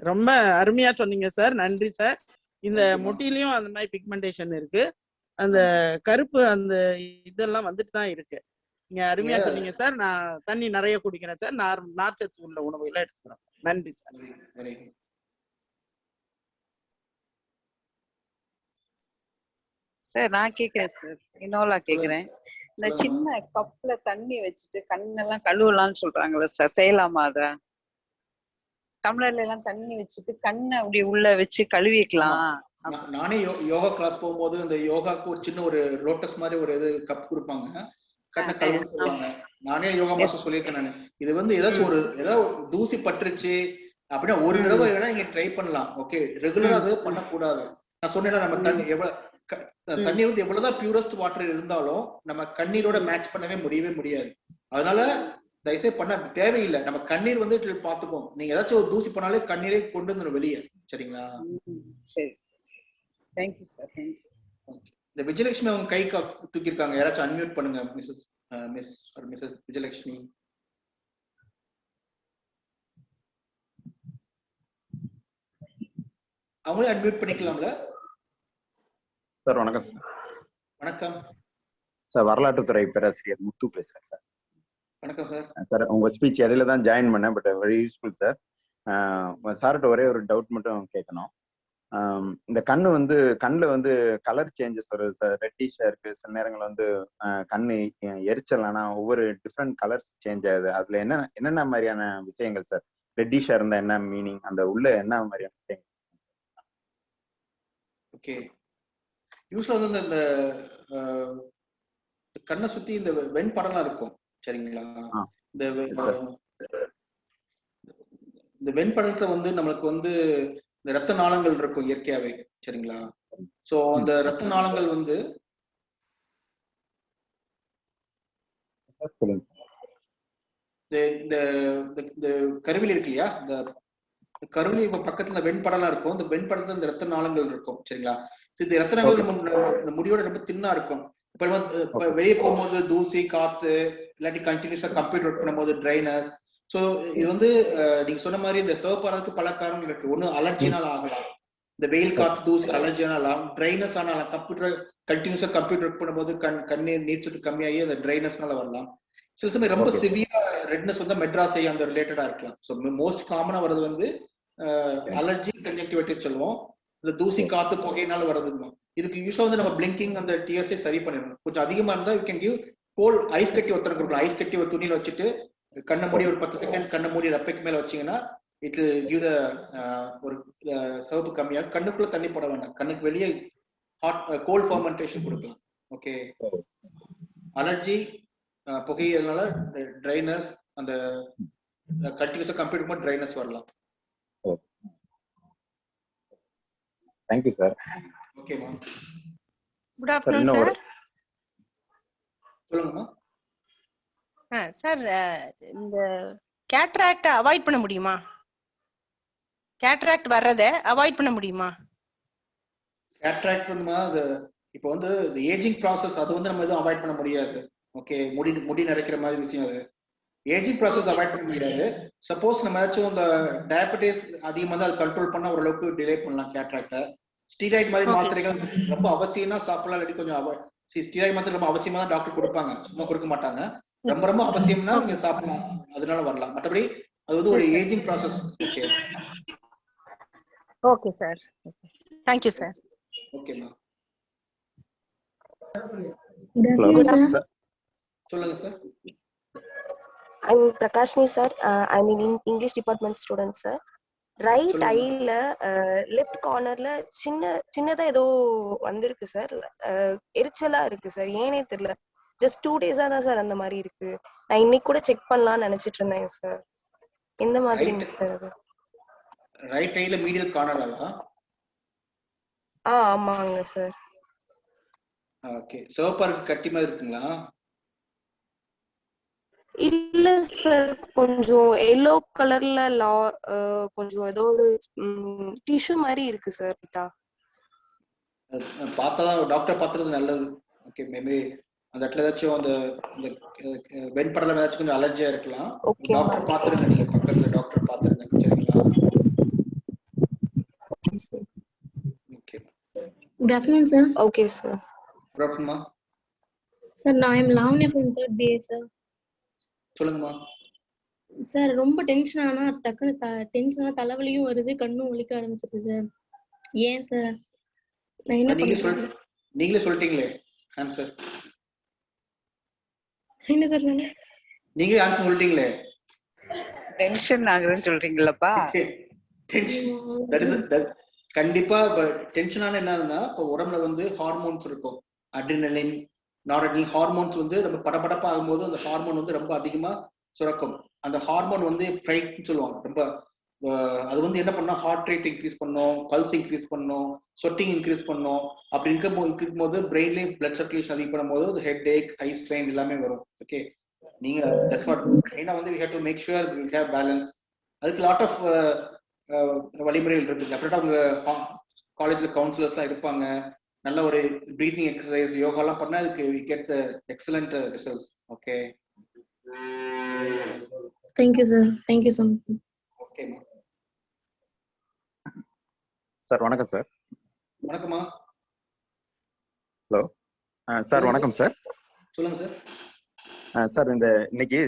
ரொம்ப அருமையா சொன்னீங்க சார், நன்றி சார். இந்த முட்டிலையும் அந்த மாதிரி பிக்மெண்டேஷன் இருக்கு, அந்த கருப்பு அந்த இதெல்லாம் வந்துட்டு தான் இருக்கு. நீங்க அருமையா சொன்னீங்க சார். நான் தண்ணி நிறைய குடிக்கிறேன் சார், நார்ச்சத்து உள்ள உணவுகளை எடுத்துக்கிறேன். நன்றி சார். சார் நான் கேக்குறேன் சார், இனோலா கேக்குறேன். இந்த சின்ன கப்ல தண்ணி வச்சுட்டு கண்ணெல்லாம் கழுவலாம்னு சொல்றாங்கல்ல சார், செய்யலாமா? அத டம்ளர்ல எல்லாம் தண்ணி வச்சுட்டு கண்ணை அப்படி உள்ள வச்சு கழுவிக்கலாம். நானே யோகா கிளாஸ் போகும்போது இந்த யோகாக்கு ஒரு சின்ன ஒரு லோட்டஸ் மாதிரி ஒரு இது கப் கொடுப்பாங்க, கண்ணை கழுவுன்னு சொல்லுவாங்க. நானே யோகா மாஸ்டர் சொல்லியிருக்கேன் நானு. இது வந்து ஏதாவது தூசி பட்டுருச்சு அப்படின்னா ஒரு தடவை வேணா நீங்க ட்ரை பண்ணலாம். ஓகே, ரெகுலரா அது பண்ணக்கூடாது. நான் சொன்னேன்னா நம்ம தண்ணி வந்து எவ்வளவுதான் பியூரஸ்ட் வாட்டர் இருந்தாலும் நம்ம கண்ணீரோட மேட்ச் பண்ணவே முடியாது. அதனால தயவுசெய்து பண்ண தேவையில்லை. நம்ம கண்ணீர் வந்து பாத்துக்கோம். நீங்க ஏதாச்சும் ஒரு தூசி பண்ணாலே கண்ணீரே கொண்டு வந்து வெளியே. சரிங்களா? சரி, தேங்க்யூ சார். இந்த விஜயலட்சுமி அவங்க கை தூக்கி இருக்காங்க, யாராச்சும் அன்மியூட் பண்ணுங்க. மிஸ்ஸஸ் விஜயலட்சுமி. அவங்களே அன்மியூட் பண்ணிக்கலாம்ல? சார் வணக்கம் சார். வணக்கம் சார், வரலாற்றுத்துறை பேராசிரியர் முத்து பேசுறேன் சார். வணக்கம் சார். சார் உங்க ஸ்பீச் இடையில தான் ஜாயின் பண்ணேன், பட் வெரி யூஸ்ஃபுல் சார். சார்கிட்ட ஒரே ஒரு டவுட் மட்டும் கேட்கணும். இந்த கண்ணில் வந்து கலர் சேஞ்சஸ் வருது சார், ரெட்டிஷா இருக்கு, சில நேரங்கள் வந்து கண்ணு எரிச்சல், ஆனா ஒவ்வொரு டிஃப்ரெண்ட் கலர்ஸ் சேஞ்ச் ஆகுது. அதுல என்னென்ன மாதிரியான விஷயங்கள் சார்? ரெட்டிஷா இருந்தா என்ன மீனிங், அந்த உள்ள என்ன மாதிரியான விஷயங்கள்? ஓகே, யூஸ்வலா வந்து இந்த கண்ணை சுத்தி இந்த வெண்படம்லாம் இருக்கும். சரிங்களா? இந்த வெண்படத்துல வந்து நம்மளுக்கு வந்து இந்த ரத்த நாளங்கள் இருக்கும் இயற்கையாவே. சரிங்களா? சோ அந்த ரத்த நாளங்கள் வந்து இந்த கருவிலி இருக்கு இல்லையா, இந்த கருவிலி பக்கத்துல வெண்படம்லாம் இருக்கும். இந்த வெண்படத்துல இந்த ரத்த நாளங்கள் இருக்கும். சரிங்களா? இந்த ரத்த நாளங்கள் நம்ம முடியோட ரொம்ப தின்னா இருக்கும். இப்ப வெளியே போகும்போது தூசி, காத்து, இல்லாட்டி கண்டினியூஸா கம்ப்யூட்டர் ஒர்க் பண்ணும்போது ட்ரைனஸ். சோ இது வந்து நீங்க சொன்ன மாதிரி இந்த சிவப்பாறதுக்கு பல காரணங்கள் இருக்கு. ஒண்ணு அலர்ஜினால் ஆகலாம், இந்த வெயில் காத்து தூசி அலர்ஜினால் ஆகலாம், ட்ரைனஸ் ஆனாலும் கம்ப்யூட்டர் கண்டினியூஸா கம்ப்யூட்டர் ஒர்க் பண்ணும்போது கண்ணீர் நீர்ச்சத்து கம்மியாகி அந்த ட்ரைனஸ்னால வரலாம். சில சமயம் ரொம்ப சிவியரா ரெட்னஸ் வந்து மெட்ராஸை அந்த ரிலேட்டடா இருக்கலாம். ஸோ மோஸ்ட் காமனா வர்றது வந்து அலர்ஜி கன்ஜக்டிவைட்டிஸ் சொல்லுவோம். இந்த தூசி காத்து புகையினால வர்றதுங்க. இதுக்கு யூஸ்வலா வந்து நம்ம பிளிங்கிங் அந்த டிஎஸ்ஐ சரி பண்ணிடணும். கொஞ்சம் அதிகமா இருந்தா you can give cold ice கட்டி ஒருத்தருக்கு கொடுக்கலாம். ஐஸ் கட்டி ஒரு துணியில வச்சுட்டு கண்ணை மூடி ஒரு 10 செகண்ட் கண்ணை மூடி ரெப்பைக்கு மேல வச்சீங்கன்னா இட் கிவ் த ஒரு சிவப்பு கம்மியாக. கண்ணுக்குள்ள தண்ணி போட வேண்டாம், கண்ணுக்கு வெளியே ஹாட் கோல்ட் ஃபர்மெண்டேஷன் கொடுக்கலாம். ஓகே, அலர்ஜி புகை இதனால ட்ரைனஸ், அந்த கண்டினியூஸா கம்ப்யூட்டர் போது ட்ரைனஸ் வரலாம். Thank you sir. ஓகேமா, குட் ஆஃப்டர்நூன் சார். சொல்லுங்கம்மா. சார், இந்த கேட்ராக்ட் அவாய்ட் பண்ண முடியுமா? கேட்ராக்ட் வர்றதை அவாய்ட் பண்ண முடியுமா? கேட்ராக்ட் வந்துமா இப்போ வந்து இந்த ஏஜிங் ப்ராசஸ், அது வந்து நம்ம எதுவும் அவாய்ட் பண்ண முடியாது. ஓகே, முடி நிறைக்கிற மாதிரி விஷயம். அது ஏஜிங் ப்ராசஸ் அவாய்ட் பண்ண முடியாது. சப்போஸ் நம்ம ஏதாச்சும் இந்த டயபெட்டிஸ் அதிகமாக தான் அது கண்ட்ரோல் பண்ணா ஓரளவுக்கு டிலே பண்ணலாம் கேட்ராக்டை. ஸ்டீராய்டு மாதிரி மாத்திரைகள் ரொம்ப அவசியம்னா சாப்பிடலாம், இல்லாட்டி கொஞ்சம் ஸ்டீராய்டு மாத்திரை ரொம்ப அவசியமா தான் டாக்டர் கொடுப்பாங்க, சும்மா கொடுக்க மாட்டாங்க. ரொம்ப ரொம்ப அவசியம்னா நீங்க சாப்பிடலாம், அதனால வரலாம். மற்றபடி அது வந்து ஒரு ageing process. Okay, okay sir. Thank you sir. ஓகேமா. சொல்லுங்க sir. I'm Prakashni sir. I'm in English department student sir. Right ஐல லெஃப்ட் கார்னர்ல சின்னதா ஏதோ வந்திருக்கு சார், எரிச்சலா இருக்கு சார், ஏனே தெரியல. ஜஸ்ட் 2 days-ஆ தான் சார் அந்த மாதிரி இருக்கு. நான் இன்னைக்கு கூட செக் பண்ணலாம்னு நினைச்சிட்டு இருந்தேன் சார். எந்த மாதிரிங்க சார் அது? ரைட் ஐல மீடியல் கார்னர்லா? ஆமாங்க சார். ஓகே, சிவப்பாருக்கு கட்டி மாதிரி இருக்குங்களா? இல்ல சார், கொஞ்சம் எல்லோ கலர்ல கொஞ்சம் ஏதோ டிஷ்யூ மாதிரி இருக்கு சார். பார்த்தாதான் டாக்டர் பார்த்துறது நல்லது. ஓகே, மேபி அந்த இடத்துல ஏதாச்சும் அந்த வெண்படலம் ஏதாச்சும் கொஞ்சம் அலர்ஜியா இருக்கலாம். டாக்டர் பார்த்துருங்க, நீங்க பக்கத்துல டாக்டர் பார்த்துருங்க. சரிங்களா? Okay sir. Okay. Good afternoon, sir. Okay, sir. Good afternoon, ma. Sir, I am Lavanya from 3rd BA, sir. சொல்லுங்கம்மா. சார், ரொம்ப டென்ஷன் ஆனா டக்குனு டென்ஷனா தலைவலியும் வருது, கண்ணும் வலிக்க ஆரம்பிச்சிருது சார். ஏன் சார்? நான் என்ன பண்ணுறது? நீங்களே சொல்லிட்டீங்களே ஆன்சர். என்ன சார் சொன்னீங்க? நீங்களே ஆன்சர் சொல்லிட்டீங்களே. டென்ஷன் ஆகுதுன்னு சொல்றீங்களப்பா? கண்டிப்பா டென்ஷனான என்னன்னா, இப்போ உடம்புல வந்து ஹார்மோன்ஸ் இருக்கும். அட்ரினலின், நாரட்ரினலின் ஹார்மோன்ஸ் வந்து நம்ம படபடப்பா ஆகும்போது அந்த ஹார்மோன் வந்து ரொம்ப அதிகமா சுரக்கும். அந்த ஹார்மோன் வந்து ஃப்ரைட்னு சொல்லுவாங்க. ரொம்ப அது வந்து என்ன பண்ணா ஹார்ட் ரேட் இன்க்ரீஸ் பண்ணும், பல்ஸ் இன்க்ரீஸ் பண்ணும், ஸ்வெட்டிங் இன்க்ரீஸ் பண்ணும். அப்படி இருக்கும்போது பிரெயின்லயே பிளட் சர்க்குலேஷன் அதிகம் பண்ணும்போது அது ஹெட் ஏக், ஐ ஸ்ட்ரெயின் எல்லாமே வரும். ஓகே, நீங்க தட்ஸ் வாட் மெயினா வந்து we have to make sure we have balance. அதுக்கு லாட் ஆஃப் வழிமுறைகள் இருக்கு. அப்புறம் அவங்க காலேஜ்ல கவுன்சிலர்ஸ்லாம் இருப்பாங்க. நல்ல ஒரு பிரீத்திங் எக்ஸசைஸ், யோகாலாம் பண்ணா அதுக்கு we get the excellent results. Okay. Thank you, sir. Thank you so much. Okay. Sir வணக்கம் சார். வணக்கம்மா. ஹலோ சார், வணக்கம் சார். சொல்லுங்க சார். சார், இந்த இன்னைக்கு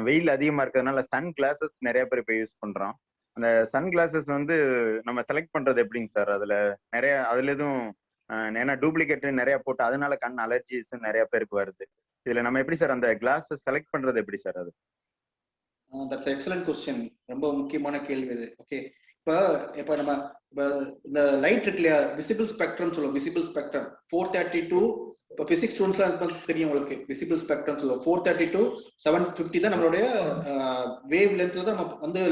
வெயில் அதிகமா இருக்கிறதுனால சன் கிளாஸஸ் நிறைய பேர் இப்போ யூஸ் பண்றோம். அந்த சன் கிளாஸஸ் வந்து நம்ம செலக்ட் பண்றது எப்படிங்க சார்? அதுல எதுவும் ஏன்னா டூப்ளிகேட் நிறைய போட்டு அதனால கண் அலர்ஜிஸ் நிறைய பேருக்கு வருது. இதுல நம்ம எப்படி சார் அந்த கிளாஸஸ் செலக்ட் பண்றது எப்படி சார்? அது தட்ஸ் எக்ஸலன்ட் கொஸ்டின். ரொம்ப முக்கியமான கேள்வி இது. ஓகே, இப்போ நம்ம இந்த லைட் இருக்கு இல்லையா, விசிபிள் ஸ்பெக்ட்ரம் சொல்லுவோம். விசிபிள் ஸ்பெக்ட்ரம் 430 to இப்போ பிசிக்ஸ் ஸ்டூடெண்ட்ஸ்லாம் தெரியும் உங்களுக்கு. விசிபிள் ஸ்பெக்ட்ரம் சொல்லுவோம் 430 to 750 தான் நம்மளுடைய வேவ் லென்த்ல தான் நம்ம வந்து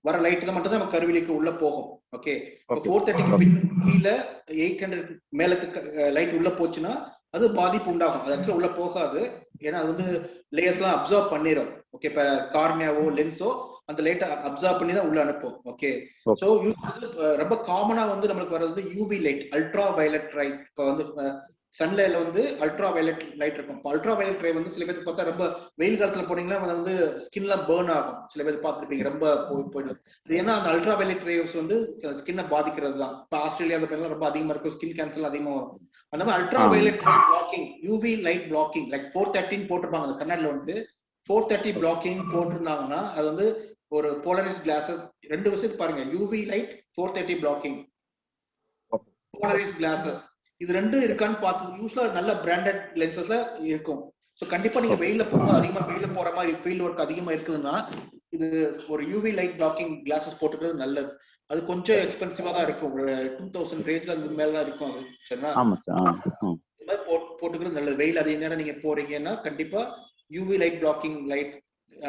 வர லைட் தான் மட்டும் தான் நம்ம கருவிலிக்கு உள்ள போகும். ஓகே, 430க்கு கீழே 800 மேலுக்கு லைட் உள்ள போச்சுன்னா அது பாதிப்பு உண்டாகும். அது ஆக்சுவலா உள்ள போகாது, ஏன்னா அது வந்து லேயர்ஸ்லாம் அப்சர்வ் பண்ணிடும். ஓகே, இப்போ கார்னியாவோ லென்ஸோ அந்த லைட்டை அப்சர்வ் பண்ணி தான் உள்ள அனுப்பும். ஓகே, ஸோ ரொம்ப காமனா வந்து நம்மளுக்கு வர்றது UV light, ultra violet light. இப்போ வந்து சன்லைட்ல வந்து அல்ட்ரா வயலட் லைட் இருக்கும். அல்ட்ரா வயலட் ரே வந்து சில பேருக்கு பார்த்தா ரொம்ப வெயில் காலத்துல போனீங்கன்னா வந்து ஸ்கின்லாம் பேர்ன் ஆகும். சில பேர் பார்த்துருப்பீங்க, ரொம்ப போயிடும். இது ஏன்னா அந்த அல்ட்ரா வயலட் ரேஸ் வந்து ஸ்கின்னை பாதிக்கிறது தான். இப்போ ஆஸ்திரேலியா அந்த பேர்லாம் ரொம்ப அதிகமா இருக்கும், ஸ்கின் கேன்சர் அதிகமா வரும். அந்த மாதிரி ultra violet blocking, UV light blocking like 430 போட்டிருப்பாங்க அந்த கண்ணாடில வந்து 430 பிளாக்கிங் போட்டிருந்தாங்கன்னா அது வந்து ஒரு போலரைஸ் கிளாஸஸ். ரெண்டு விஷயத்து பாருங்க, UV light 430 blocking, polarise classes, இது ரெண்டும் இருக்கான்னு பார்த்து யூஸ்வலா நல்ல பிராண்டட் லென்சஸ்ல இருக்கும். ஸோ கண்டிப்பா நீங்க வெயில போகும்போது அதிகமா வெயில போற மாதிரி ஃபீல்ட் ஒர்க் அதிகமா இருக்குதுன்னா இது ஒரு யூவி லைட் பிளாக்கிங் கிளாஸஸ் போட்டுக்கிறது நல்லது. அது கொஞ்சம் எக்ஸ்பென்சிவா தான் இருக்கும், ஒரு 2000 ரேஞ்ச்ல அது மேலதான் இருக்கும். அது சரிங்களா? இந்த மாதிரி போட்டுக்கிறது நல்லது. வெயில் அதிக நேரம் நீங்க போறீங்கன்னா கண்டிப்பா யூவி லைட் பிளாக்கிங் லைட்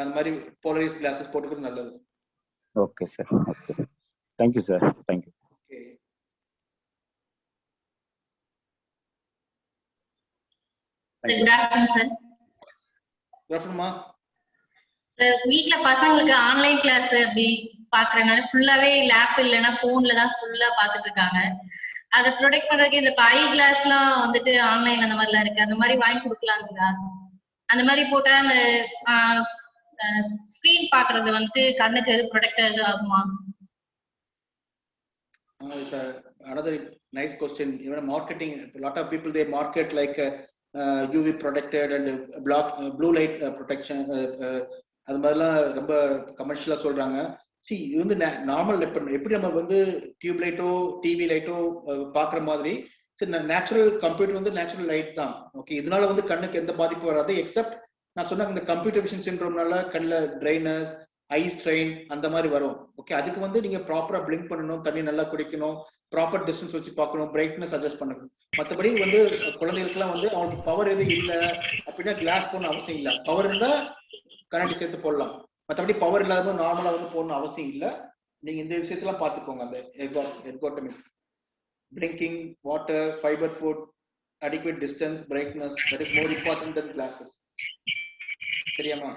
அந்த மாதிரி போலரைஸ் கிளாஸஸ் போட்டுக்கிறது நல்லது. Okay sir. Okay, thank you sir. Thank you. Good afternoon, sir. Good afternoon, ma. Sir, வீட்ல பசங்களுக்கு ஆன்லைன் கிளாஸ் அப்படி பாக்குறதுனால ஃபுல்லாவே லேப் இல்லைன்னா போன்ல தான் ஃபுல்லா பாத்துட்டு இருக்காங்க. அதை ப்ரொடெக்ட் பண்றதுக்கு இந்த ஐ கிளாஸ்லாம் வந்துட்டு ஆன்லைன் அந்த மாதிரிலாம் இருக்கு, அந்த மாதிரி வாங்கி கொடுக்கலாங்களா? அந்த மாதிரி போட்டா அந்த ஸ்கிரீன் பாக்குறது வந்து கண்ணுக்கு ப்ரொடெக்ட் ஆகுமா? Another nice question. Even marketing, a lot of people they market like UV protected and blue light protection. அது மாதிரிலாம் ரொம்ப கமர்ஷியலா சொல்றாங்க. சி இது வந்து நார்மல் எப்படி நம்ம வந்து டியூப் லைட்டோ டிவி லைட்டோ பாக்குற மாதிரி நேச்சுரல் கம்ப்யூட்டர் வந்து நேச்சுரல் லைட் தான். ஓகே, இதனால வந்து கண்ணுக்கு எந்த பாதிப்பும் வராது. எக்ஸப்ட் நான் சொன்ன இந்த கம்ப்யூட்டர் விஷன் சிண்ட்ரோம்னால கண்ணில் ட்ரைனஸ், ஐ ஸ்ட்ரெயின் அந்த மாதிரி வரும். ஓகே, அதுக்கு வந்து நீங்க ப்ராப்பரா பிளிங்க் பண்ணணும், தண்ணி நல்லா குடிக்கணும், ப்ராப்பர் டிஸ்டன்ஸ் வச்சு பார்க்கணும், பிரைட்னஸ் அட்ஜஸ்ட் பண்ணணும். மற்றபடி வந்து குழந்தைகளுக்குலாம் வந்து அவங்களுக்கு பவர் எதுவும் இல்லை அப்படின்னா கிளாஸ் போடணும் அவசியம் இல்லை. பவர் இருந்தா கண்ணாடி சேர்த்து போடலாம், மற்றபடி பவர் இல்லாத நார்மலா வந்து போடணும் அவசியம் இல்லை. நீங்க இந்த விஷயத்தெல்லாம் பார்த்துக்கோங்க. அந்த ergonomy, blinking, water, fibre food, adequate distance, brightness, that is more important than glasses. சரியாமா?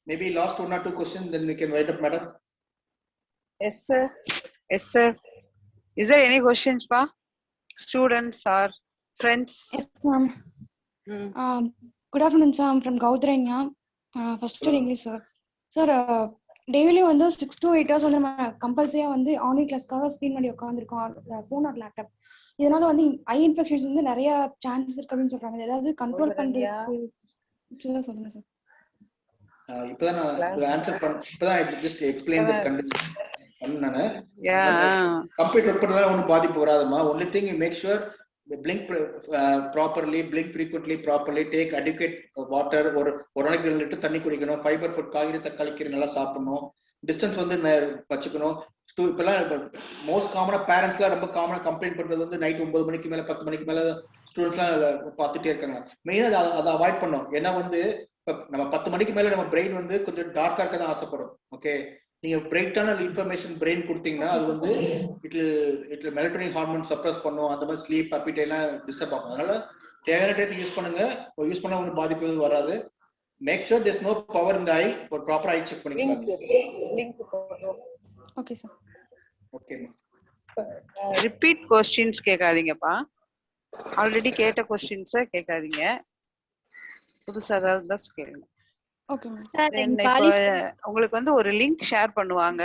Maybe last 1 or 2 questions, then we can wind up, madam. Yes, sir. Yes, sir. Is there any questions, pa? Students or friends? Yes, ma'am. Good afternoon, sir. I'm from Gaudrenya. First year English, sir. Sir, daily வந்து 6 to 8 hours வந்து நம்ம கம்பல்சரியா வந்து online கிளாஸ்க்காக screen பண்ணி உட்காந்துருக்கோம், phone or laptop. இதனால வந்து ஐ infections வந்து நிறைய சான்சஸ் இருக்கு அப்படின்னு சொல்றாங்க. ஏதாவது கண்ட்ரோல் பண்றதுக்கு சொல்லுங்க சார். இப்பதான் நான் ஆன்சர் இப்பதான் ஜஸ்ட் எக்ஸ்பிளைன் தி கண்டிஷன் பண்ணானே. கம்ப்ளீட் ஒர்க் பண்ணால ஒன்றும் பாதிப்பு வராதுமா. Only thing you make sure blink properly, blink frequently, properly, take adequate water. ஒரு நாளைக்கு 2 லிட்டர் தண்ணி குடிக்கணும். ஃபைபர் ஃபுட், காய்கறி தக்காளி கீரை நல்லா சாப்பிடணும். டிஸ்டன்ஸ் வந்து வச்சுக்கணும். இப்பெல்லாம் மோஸ்ட் காமனா பேரண்ட்ஸ்லாம் ரொம்ப காமனா கம்ப்ளைண்ட் பண்றது வந்து நைட் 9 மணிக்கு மேல 10 மணிக்கு மேல ஸ்டூடெண்ட்ஸ்லாம் பார்த்துட்டே இருக்காங்க. மெயினா அதை அவாய்ட் பண்ணணும். ஏன்னா வந்து நம்ம 10 மணிக்கு மேல நம்ம பிரெயின் வந்து கொஞ்சம் டார்க்கா இருக்க தான் ஆசைப்படும். ஓகே, நீங்க பிரைட்டான இன்ஃபர்மேஷன் பிரெயின் கொடுத்தீங்கன்னா அது வந்து இட்ல மெலட்டோனின் ஹார்மோன் சப்ரஸ் பண்ணும். அந்த மாதிரி ஸ்லீப் அப்பிடைட் எல்லாம் டிஸ்டர்ப் ஆகும். அதனால தேவையான டயத்துக்கு யூஸ் பண்ணுங்க. யூஸ் பண்ணா ஒன்றும் பாதிப்பு வராது. Make sure there's no power in the eye. ஒரு ப்ராப்பர் ஐ செக் பண்ணிக்கலாம். Okay sir. ஓகேமா. ரிப்பீட் क्वेश्चंस கேட்காதீங்கப்பா. ஆல்ரெடி கேட்ட क्वेश्चंस கேட்காதீங்க. புதுசா ஏதாவது தான் கேளுங்க. ஓகே உங்களுக்கு வந்து ஒரு லிங்க் ஷேர் பண்ணுவாங்க.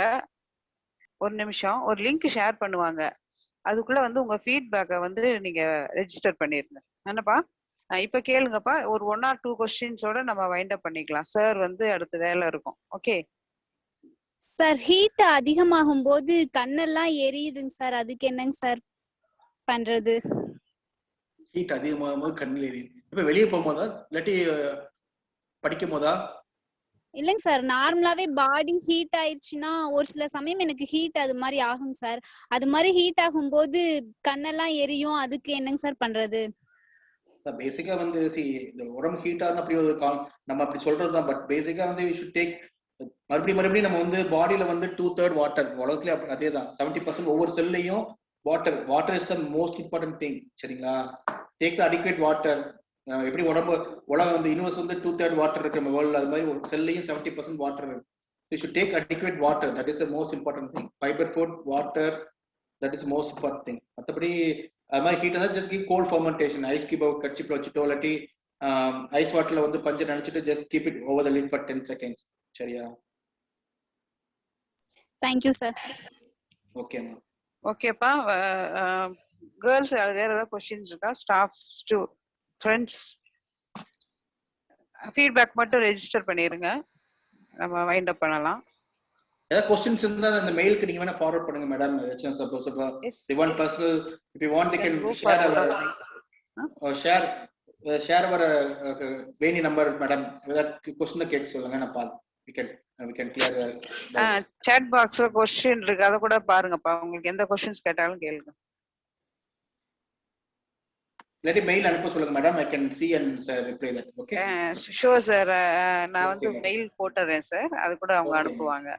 ஒரு நிமிஷம், ஒரு லிங்க் ஷேர் பண்ணுவாங்க. அதுக்குள்ள வந்து உங்க ஃபீட்பேக்கை வந்து நீங்க ரெஜிஸ்டர் பண்ணிருங்க. என்னப்பா இப்ப கேளுங்கப்பா. ஒரு 1 or 2 கொஸ்டின்ஸோட நம்ம வைண்ட் அப் பண்ணிக்கலாம். சார் வந்து அடுத்த வேலை இருக்கும். Okay sir. ஹீட் அதிகமாகும் போது கண்ணெல்லாம் எரியுதுங்க சார், அதுக்கு என்னங்க சார் பண்றது? ஹீட் அதிகமாகும் போது கண்ணில் எரியுது. இப்ப வெளியே போகும்போதா இல்லாட்டி படிக்கும் போதா? இல்லைங்க சார், நார்மலாவே பாடி ஹீட் ஆயிடுச்சுன்னா ஒரு சில சமயம் எனக்கு ஹீட் அது மாதிரி ஆகுங்க சார். அது மாதிரி ஹீட் ஆகும்போது கண்ணெல்லாம் எரியும், அதுக்கு என்னங்க சார் பண்றது? பேசிக்கா வந்து இந்த உடம்பு ஹீட் ஆகுது அப்படி நம்ம அப்படி சொல்றதுதான். பட் பேசிக்கா வந்து யூ ஷுட் டேக் மறுபடியும் நம்ம வந்து பாடியில வந்து 2/3 வாட்டர். உலகத்துல அதே தான் 70% ஒவ்வொரு செல்லையும் water. Water is the most important thing. சரிங்களா? Take the adequate water. எப்படி உலகம் வந்து யூனிவர்ஸ் வந்து 2/3 வாட்டர் இருக்கு நம்ம வேர்ல்ட்ல. அது மாதிரி ஒரு செல்லையும் 70% வாட்டர் இருக்கு. You should take adequate water. That is the most important thing. Fibre food, water, that is most important thing. மற்றபடி அது மாதிரி ஹீட் இருந்தால் just keep cold fermentation. Ice keep கட்சிப்பில் வச்சுட்டோ இல்லாட்டி ஐஸ் வாட்டர்ல வந்து பஞ்சை நினைச்சிட்டு just keep it over the lid for 10 seconds. சரியா? Thank you sir. ஓகேமா. ஓகேப்பா. கேர்ள்ஸ் வேற ஏதாவது கொஸ்டின்ஸ் இருக்கா? ஸ்டாஃப், ஃப்ரெண்ட்ஸ் ஃபீட்பேக் மட்டும் ரெஜிஸ்டர் பண்ணிருங்க. நம்ம வைண்ட் அப் பண்ணலாம். ஏதாவது क्वेश्चंस இருந்தா அந்த மெயிலுக்கு நீங்க வேணா ஃபார்வர்ட் பண்ணுங்க madam. Suppose they want personal, if you want they can share our Veni number madam. ஏதாவது क्वेश्चन கேட்க சொல்லுங்க. நான் பாத்து we can clear chat boxல क्वेश्चन இருக்கு, அத கூட பாருங்கப்பா. உங்களுக்கு எந்த क्वेश्चंस கேட்டாலும் கேளுங்க. இல்லாட்டி மெயில் அனுப்ப சொல்லுங்க madam. I can see and reply that. Okay? Sure sir. நான் வந்து மெயில் போட்டுறேன் சார். அது கூட அவங்க அனுப்புவாங்க.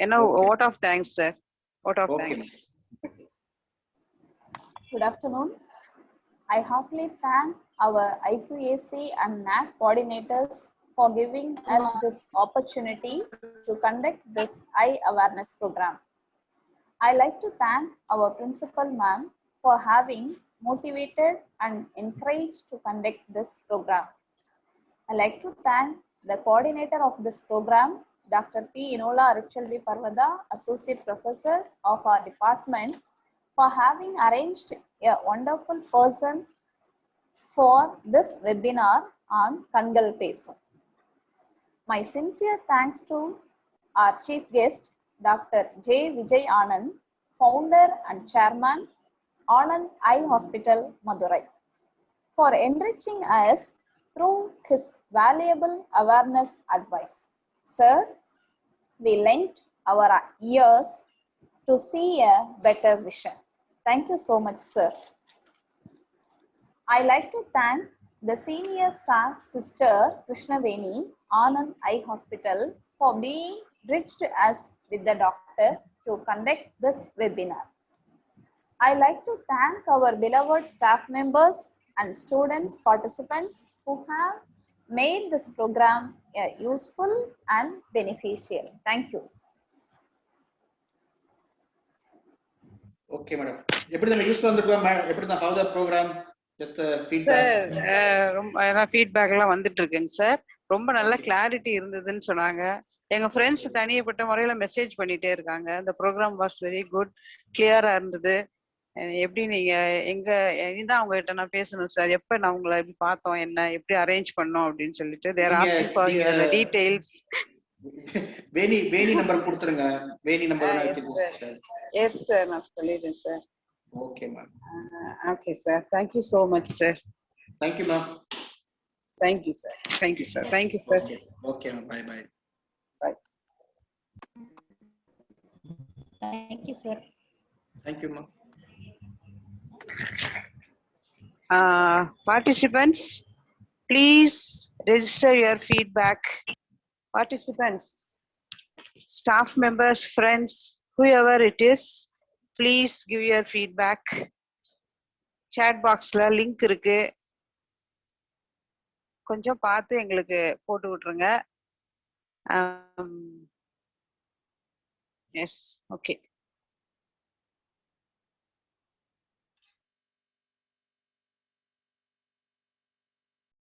என்ன vote of thanks sir. Vote of thanks. Good afternoon. I heartily thank our IQAC and NAC coordinators for giving us this opportunity to conduct this eye awareness program. I like to thank our principal ma'am for having motivated and encouraged to conduct this program. I like to thank the coordinator of this program, Dr. P. Inola Arichalvi Parvada, Associate Professor of our department, for having arranged a wonderful person for this webinar on Kangal Pesum. My sincere thanks to our chief guest, Dr. J. Vijay Anand, founder and chairman, Anand Eye Hospital, Madurai, for enriching us through his valuable awareness advice. Sir, we lent our ears to see a better vision. Thank you so much, sir. I like to thank the senior staff, Sister Krishnaveni, Anand Eye Hospital, for being bridged us with the doctor to conduct this webinar. I like to thank our beloved staff members, and students, participants who have made this program useful and beneficial. Thank you. Okay, madam. எப்படி நம்ம use பண்ணிருக்கோம் எப்படி தான் how the program just the feedback sir ரொம்ப feedback எல்லாம் வந்துட்டு இருக்குங்க sir. ரொம்ப நல்ல கிளாரிட்டி இருந்ததுன்னு சொன்னாங்க. எங்க ஃப்ரெண்ட்ஸ் தனியப்பட்ட முறையில மெசேஜ் பண்ணிட்டே இருக்காங்க. இந்த ப்ரோக்ராம் வாஸ் வெரி குட், கிளியரா இருந்தது. எப்படி நீங்க எங்க இதான் அவங்க கிட்ட நான் பேசணும் சார். எப்ப நான் உங்களை எப்படி பார்த்தோம், என்ன எப்படி அரேஞ்ச் பண்ணோம் அப்படின்னு சொல்லிட்டு they're asking for your details. Veni number கொடுத்துருங்க. வேணி நம்பர். எஸ் சார், நான் சொல்லிடுறேன் sir. Okay ma'am. Okay sir, thank you so much sir. Thank you ma'am. Thank you sir. Thank you sir. Thank you sir. Okay ma'am. Bye bye. Bye. Thank you sir. Thank you ma'am. Participants, please register your feedback. Participants, staff members, friends, whoever it is, please give your feedback. Chat box la link இருக்கு, கொஞ்சம் பார்த்து எங்களுக்கு போட்டு விட்டுருங்க. Yes, okay.